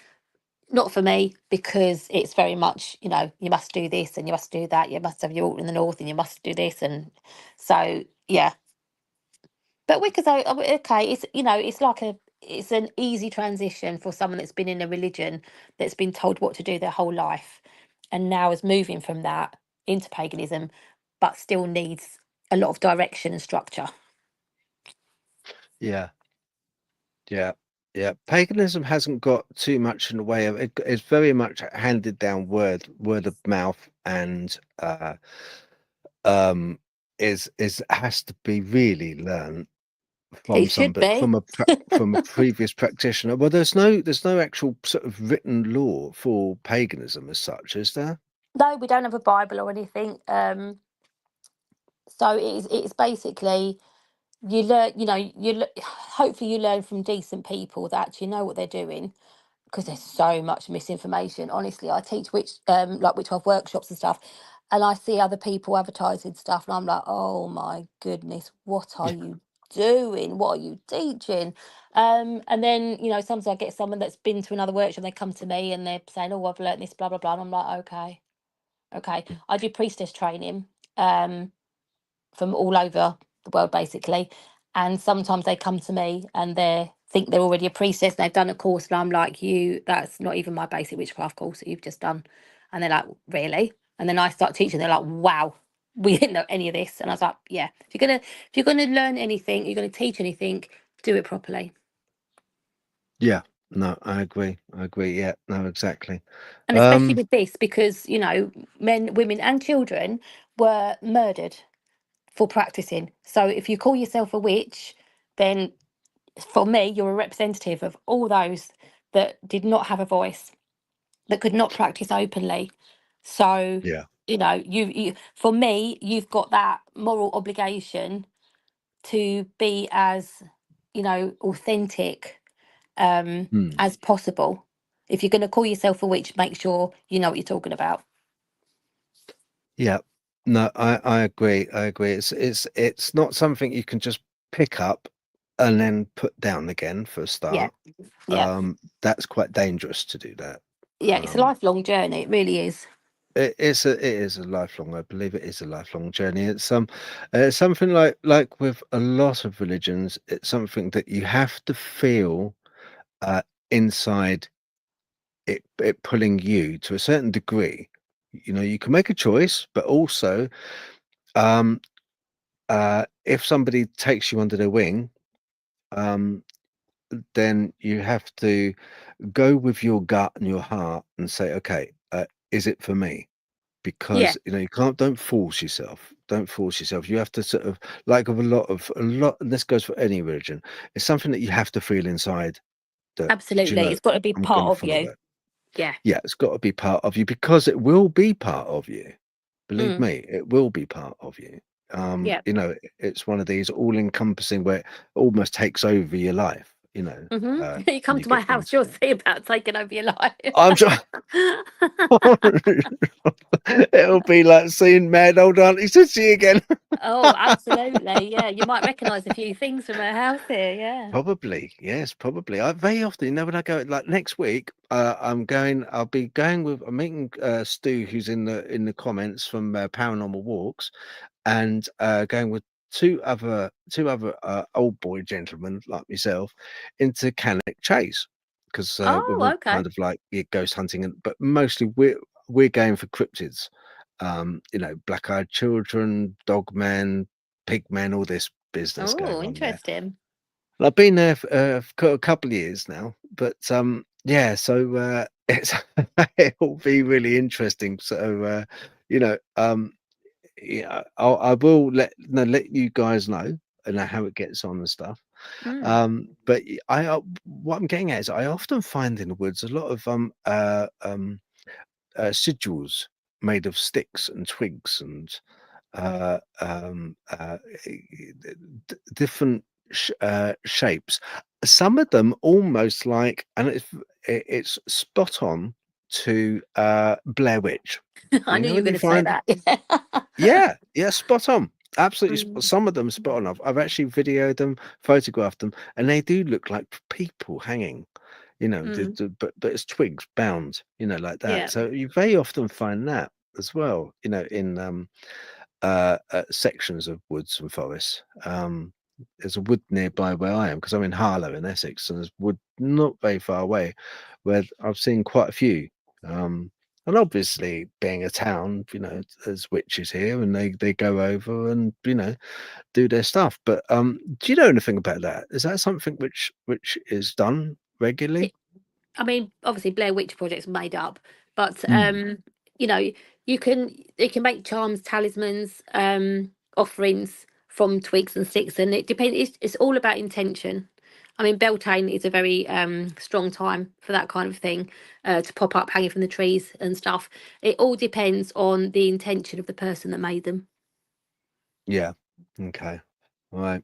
not for me, because it's very much, you know, you must do this and you must do that. You must have your altar in the north and you must do this, and so yeah. But Wicca's okay. It's, you know, it's an easy transition for someone that's been in a religion that's been told what to do their whole life, and now is moving from that into paganism, but still needs a lot of direction and structure. Yeah. Paganism hasn't got too much in the way of it. It's very much handed down word of mouth, and is has to be really learned from It should somebody, be. from a previous practitioner. Well, there's no actual sort of written law for paganism as such, is there? No, we don't have a Bible or anything. So it's basically, you learn, you know, hopefully you learn from decent people that actually know what they're doing, because there's so much misinformation. Honestly, I teach witchcraft workshops and stuff, and I see other people advertising stuff, and I'm like, oh my goodness, what are you doing? What are you teaching? And then, you know, sometimes I get someone that's been to another workshop, they come to me and they're saying, oh, I've learnt this, blah blah blah, and I'm like, okay. I do priestess training. From all over the world, basically. And sometimes they come to me and they think they're already a priestess and they've done a course, and I'm like, that's not even my basic witchcraft course that you've just done. And they're like, really? And then I start teaching, they're like, wow, we didn't know any of this. And I was like, yeah, if you're gonna learn anything, you're gonna teach anything, do it properly. Yeah. No, I agree. Yeah. No, exactly. And especially with this, because, you know, men, women, and children were murdered for practicing. So if you call yourself a witch, then for me, you're a representative of all those that did not have a voice, that could not practice openly. So, Yeah. you know, you for me, you've got that moral obligation to be as, you know, authentic as possible. If you're going to call yourself a witch, make sure you know what you're talking about. Yeah. No, I agree. It's not something you can just pick up and then put down again for a Yeah, start. yeah, That's quite dangerous to do that. yeah. It's a lifelong journey. It really is. It is a lifelong. I believe it is a lifelong journey. It's something like with a lot of religions. It's something that you have to feel inside it pulling you to a certain degree. You know, you can make a choice, but also um if somebody takes you under their wing, um, then you have to go with your gut and your heart and say, okay, is it for me? Yeah, Because you know you don't force yourself. Don't force yourself. You have to sort of, like, with a lot. And this goes for any religion. It's something that you have to feel inside. That, do you absolutely. know, It's got to be I'm going part to of follow you. that. Yeah. Yeah, it's got to be part of you, because it will be part of you. Believe Mm, me, it will be part of you. yeah. You know, it's one of these all-encompassing where it almost takes over your life, you know, You when come you to my get house, into you'll it. see about taking over your life. I'm sure it'll be like seeing mad old Auntie Sissy again. Oh, absolutely. Yeah, you might recognise a few things from her house here. Yeah. Probably, yes, probably. I very often, you know, when I go, like next week, I'll be going with, I'm meeting Stu, who's in the comments from Paranormal Walks, and going with two other old boy gentlemen like myself into Cannock Chase, because we're Oh, all okay. kind of like, yeah, ghost hunting, but mostly we're going for cryptids. You know, black-eyed children, Dogman, Pigman, all this business Oh, going on there. interesting. And I've been there for a couple of years now, but yeah. So it's it'll be really interesting. So you know, yeah, I will let you guys know and how it gets on and stuff. Mm. But what I'm getting at is I often find in the woods a lot of sigils made of sticks and twigs and uh, um, uh, different shapes. Some of them almost like, and it's spot on to Blair Witch. I You knew know you were when going you to say find, that. yeah, spot on. Absolutely, Mm, some of them spot on. I've actually videoed them, photographed them, and they do look like people hanging. mm, But it's twigs bound, like that. yeah. So you very often find that as well, in sections of woods and forests. There's a wood nearby where I am because I'm in Harlow in Essex, and there's wood not very far away where I've seen quite a few. Um, and obviously, being a town, there's witches here, and they go over and do their stuff. But do you know anything about that? Is that something which is done regularly? I mean, obviously Blair Witch Project's made up, but Mm, you know, you can make charms, talismans, offerings from twigs and sticks, and it depends. It's all about intention. I mean, Beltane is a very strong time for that kind of thing to pop up hanging from the trees and stuff. It all depends on the intention of the person that made them. yeah. Okay. All right.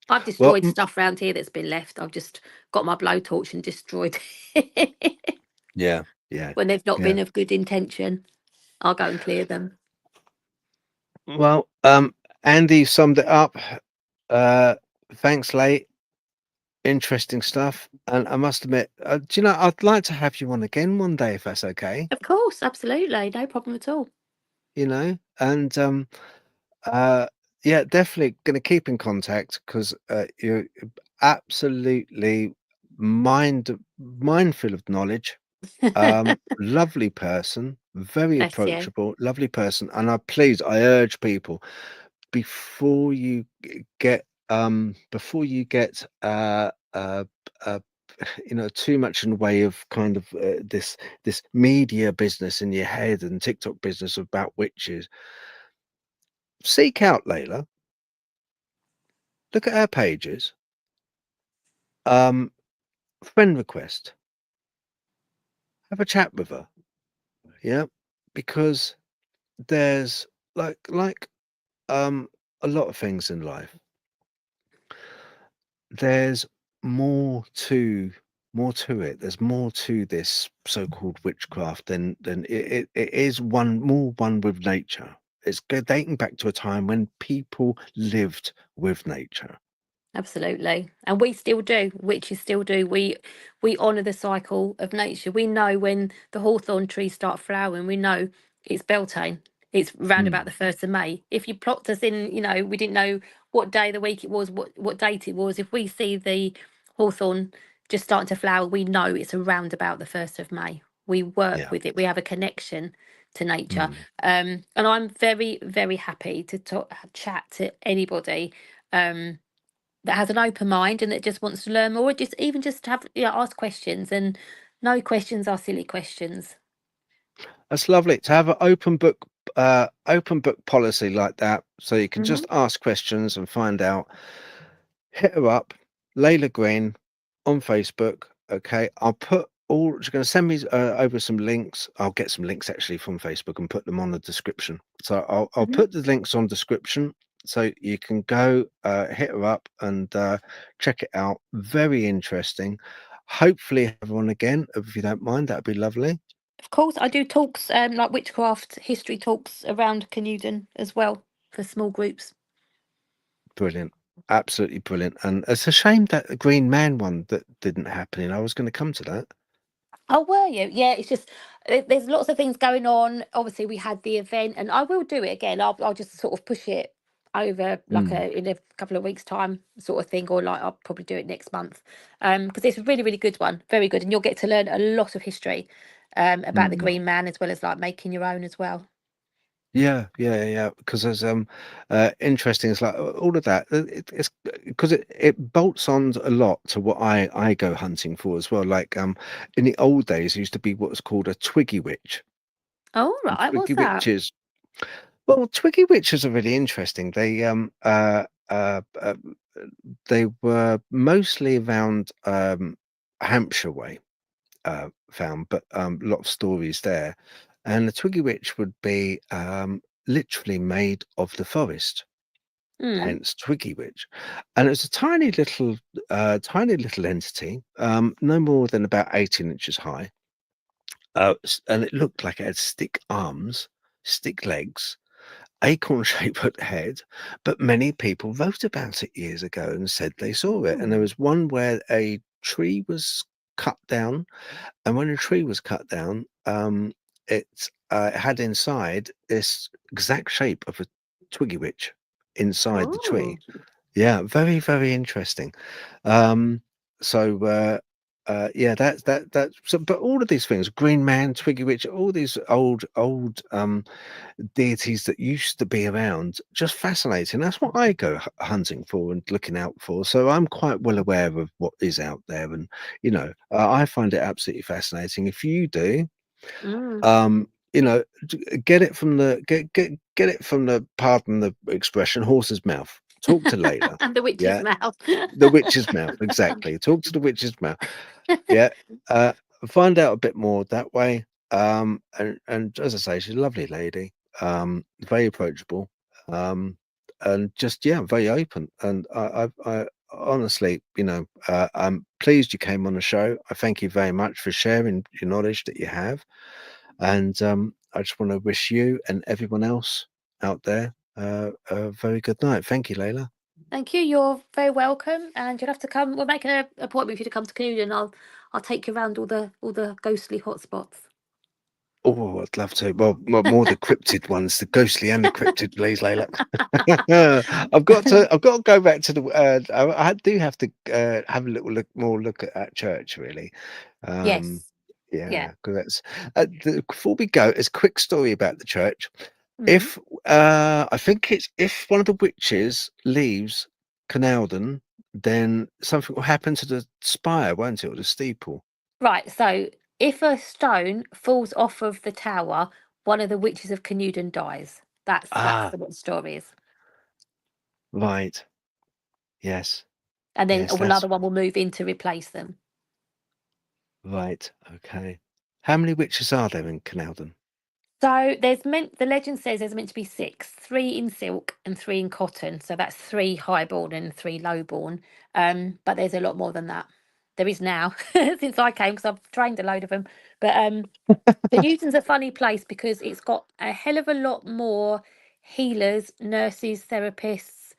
I've Well, destroyed stuff around here that's been left. I've just got my blowtorch and destroyed it yeah, yeah, when they've not yeah. been of good intention. I'll go and clear them. Well, Andy summed it up. Uh, thanks, late. Interesting stuff. And I must admit, do you know, I'd like to have you on again one day if that's okay. Of course, absolutely, no problem at all. And uh, yeah, definitely going to keep in contact because you're absolutely mindful of knowledge. Lovely person, very Bless you. approachable, lovely person. And I urge people before you get uh too much in the way of kind of this media business in your head and TikTok business about witches. Seek out Layla, look at her pages, um friend request, have a chat with her, yeah, because there's like um a lot of things in life. There's more to it. There's more to this so-called witchcraft than it is one with nature. It's dating back to a time when people lived with nature. Absolutely. And we still do, witches still do. We honour the cycle of nature. We know when the hawthorn trees start flowering, we know it's Beltane. It's round about Mm, the 1st of May. If you plopped us in, we didn't know what day of the week it was, what date it was. If we see the hawthorn just starting to flower, we know it's around about the 1st of May. We work yeah. with it. We have a connection to nature. Mm. And I'm very, very happy to chat to anybody. That has an open mind and that just wants to learn more, just even just have ask questions, and no questions are silly questions. That's lovely to have an open book policy like that, so you can Hmm. just ask questions and find out. Hit her up, Layla Green, on Facebook. Okay, I'll put all. She's going to send me over some links. I'll get some links actually from Facebook and put them on the description. So I'll Hmm. put the links on description so you can go hit her up and check it out. Very interesting. Hopefully have her on again if you don't mind. That'd be lovely. Of course, I do talks like witchcraft history talks around Canuden as well for small groups. Brilliant. Absolutely brilliant. And it's a shame that the Green Man one that didn't happen. And I was going to come to that. Oh, were you? Yeah, it's just there's lots of things going on. Obviously, we had the event, and I will do it again. I'll just sort of push it over like Mm, in a couple of weeks' time, sort of thing, or like I'll probably do it next month. Because it's a really, really good one, very good, and you'll get to learn a lot of history about the mm. Green Man as well as like making your own as well. Yeah. Because there's interesting. It's like all of that. It's because it bolts on a lot to what I go hunting for as well. Like in the old days, there used to be what was called a twiggy witch. Oh, And right. What's twiggy that? witches. Well, twiggy witches are really interesting. They were mostly around Hampshire way. Found, but a lot of stories there. And the Twiggy Witch would be literally made of the forest, Mm. hence Twiggy Witch. And it's a tiny little entity, no more than about 18 inches high. And it looked like it had stick arms, stick legs, acorn-shaped head, but many people wrote about it years ago and said they saw it. And there Oh. was one where a tree was cut down. And when a tree was cut down, it had inside this exact shape of a twiggy witch inside the tree. Oh. Yeah, very, very interesting. Um, so yeah, that. So, but all of these things, Green Man, Twiggy Witch, all these old deities that used to be around, just fascinating. That's what I go hunting for and looking out for. So I'm quite well aware of what is out there, and I find it absolutely fascinating. If you do, Mm. get it from get it from the, pardon the expression, horse's mouth. Talk to Layla. And the witch's Yeah, mouth. the witch's mouth, exactly. Talk to the witch's mouth. Yeah, find out a bit more that way. And as I say, she's a lovely lady, very approachable, and just very open. And I honestly, I'm pleased you came on the show. I thank you very much for sharing your knowledge that you have, and I just want to wish you and everyone else out there a very good night. Thank you, Layla. Thank you. You're very welcome, and you'll have to come. We'll make an appointment for you to come to Canada, and I'll take you around all the ghostly hotspots. Oh, I'd love to. Well, more the cryptid ones, the ghostly and the cryptid, please, Layla. I've got to go back to the. I do have to have a little look at that church, really. Um, Yes. Yeah. yeah, because before we go, there's a quick story about the church. Mm. If I think it's if one of the witches leaves Canalden, then something will happen to the spire, won't it, or the steeple? Right. So if a stone falls off of the tower, one of the witches of Canuden dies. That's Ah, what the story is. right. Yes. And then Yes, that's another one will move in to replace them. right. Okay. How many witches are there in Canalden? So the legend says there's meant to be 6, 3 in silk and 3 in cotton. So that's 3 highborn and 3 lowborn. But there's a lot more than that. There is now since I came because I've trained a load of them. But Newton's a funny place because it's got a hell of a lot more healers, nurses, therapists,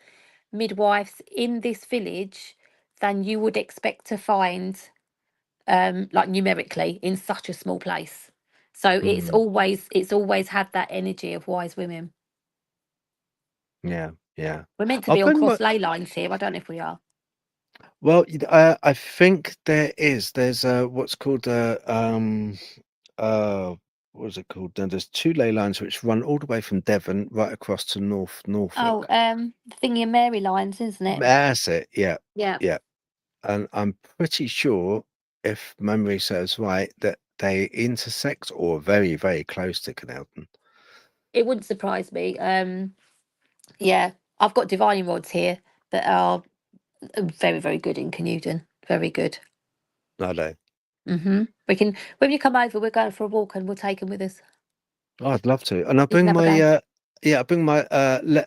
midwives in this village than you would expect to find, like numerically, in such a small place. So it's Mm, always had that energy of wise women. yeah, yeah. We're meant to I'll be on bring my cross ley lines here. I don't know if we are. well, I think there is. There's what's called uh what is it called? There's 2 ley lines which run all the way from Devon right across to Oh, Norfolk. the thingy and Mary lines, isn't it? That's it. Yeah, Yeah. yeah. And I'm pretty sure, if memory serves right, that they intersect or are very, very close to Canalton. It wouldn't surprise me. Yeah, I've got divining rods here that are very, very good in Canuden. Very good. I know. We can, when you come over, we're going for a walk and we'll take them with us. I'd love to. And You can have a go. I bring my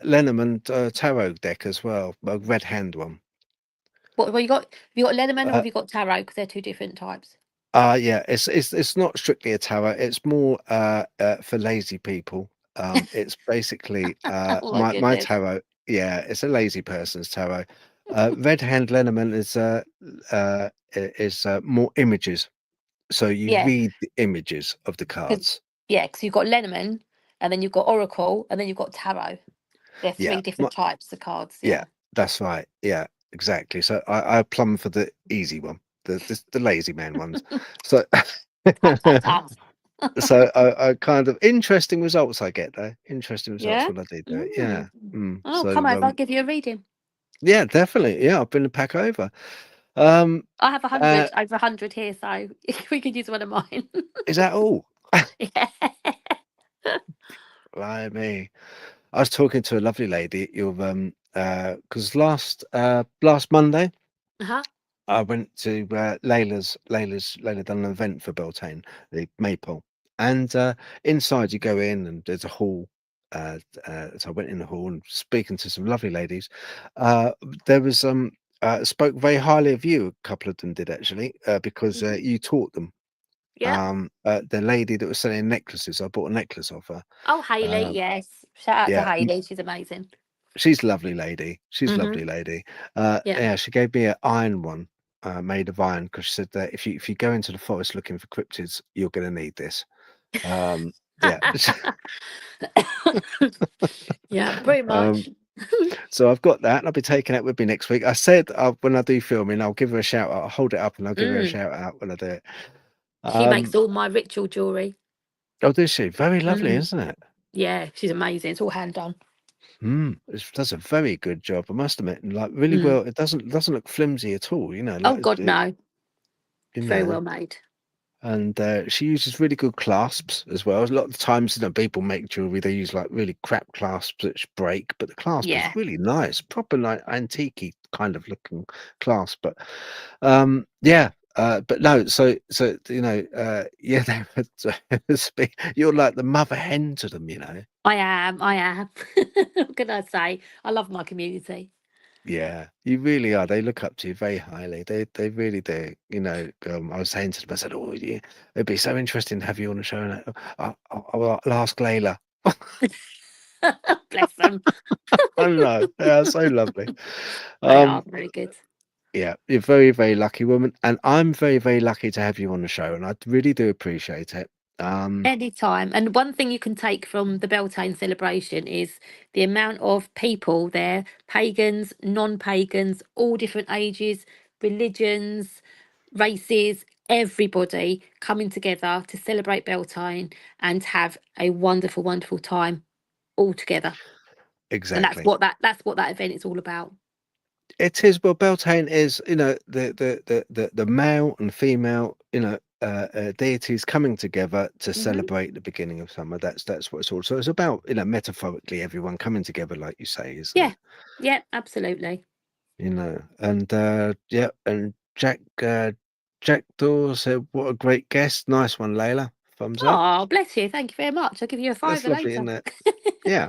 Lenormand tarot deck as well, a red hand one. What you got? Have you got Leatherman or Uh, have you got Tarot? Because they're 2 different types. yeah, it's not strictly a tarot. It's more for lazy people. It's basically Oh my my goodness. tarot. Yeah, it's a lazy person's tarot. Red hand Lenormand is more images. So you Yeah, read the images of the because cards. you've got Lenormand, and then you've got Oracle, and then you've got Tarot. They're Yeah, 3 different types of cards. yeah, Yeah. that's right. Yeah, exactly. So I plumb for the easy one, the lazy man ones. So Tap tap tap. So I kind of interesting results I get though. Interesting results Yeah. when I do it. Yeah. Oh, So come over. I'll give you a reading. yeah, definitely. Yeah, I'll bring the pack over. Um, I have uh, over 100 here, so we could use one of mine. is that all? Yeah. Blimey. I was talking to a lovely lady. Because last Monday Uh-huh. I went to Layla done an event for Beltane, the Maypole, and inside you go in and there's a hall. So I went in the hall and speaking to some lovely ladies. Uh, there was spoke very highly of you. A couple of them did actually, because Mhm. you taught them. Yeah. The lady that was selling necklaces, I bought a necklace off her. Oh, Hayley, Um, yes. Shout out to yeah, Hayley. She's amazing. she's a lovely lady. She's a Hmm. lovely lady. Yeah. Yeah, she gave me an iron one, made of iron, because she said that if you go into the forest looking for cryptids, you're going to need this. Yeah. Yeah, pretty um, much. so I've got that, and I'll be taking it with me next week. I said when I do filming, I'll give her a shout out. I'll hold it up and I'll give her a Mm. shout out when I do it. She makes Um, all my ritual jewellery. oh, does she? Very lovely, Mm. isn't it? Yeah, she's amazing. It's all hand done. It does a very good job, I must admit. And like really Mm. well, it doesn't look flimsy at all. Oh, God, no. You Very know. well made. And she uses really good clasps as well. A lot of times, people make jewelry. They use like really crap clasps that break, but the clasp is Yeah. really nice, proper like antique kind of looking clasp. But yeah. But no, so yeah, you're like the mother hen to them, I am. I am. What can I say? I love my community. Yeah, you really are. They look up to you very highly. They really do. I was saying to them, I said, "Oh, yeah, it'd be so interesting to have you on the show." And I'll ask Layla. Bless them. I know. Yeah, so lovely. They are Um, very good. yeah, you're a very, very lucky woman, and I'm very, very lucky to have you on the show, and I really do appreciate it. Anytime. And one thing you can take from the Beltane celebration is the amount of people there, pagans, non-pagans, all different ages, religions, races, everybody coming together to celebrate Beltane and have a wonderful, wonderful time all together. And Exactly. that's what that event is all about. It is. Well, Beltane is, the male and female, deities coming together to Hmm. celebrate the beginning of summer. That's what it's all. So it's about, metaphorically everyone coming together, like you say, isn't Yeah. it? Yeah, absolutely. And yeah, and Jack Dawes said, "What a great guest! Nice one, Layla. Thumbs up. Oh, bless you. Thank you very much. I'll give you a That's fiver lovely, later. isn't it? Yeah."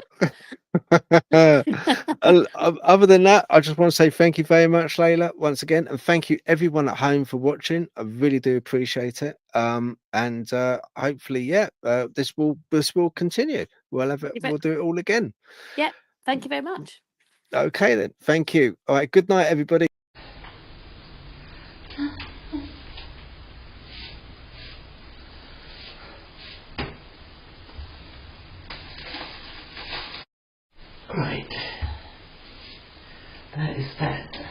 Other than that, I just want to say thank you very much, Layla, once again, and thank you everyone at home for watching. I really do appreciate it. And hopefully, yeah, this will continue. We'll do it all again. Yeah, thank you very much. Okay, then. Thank you. All right. Good night, everybody. Right. That is that.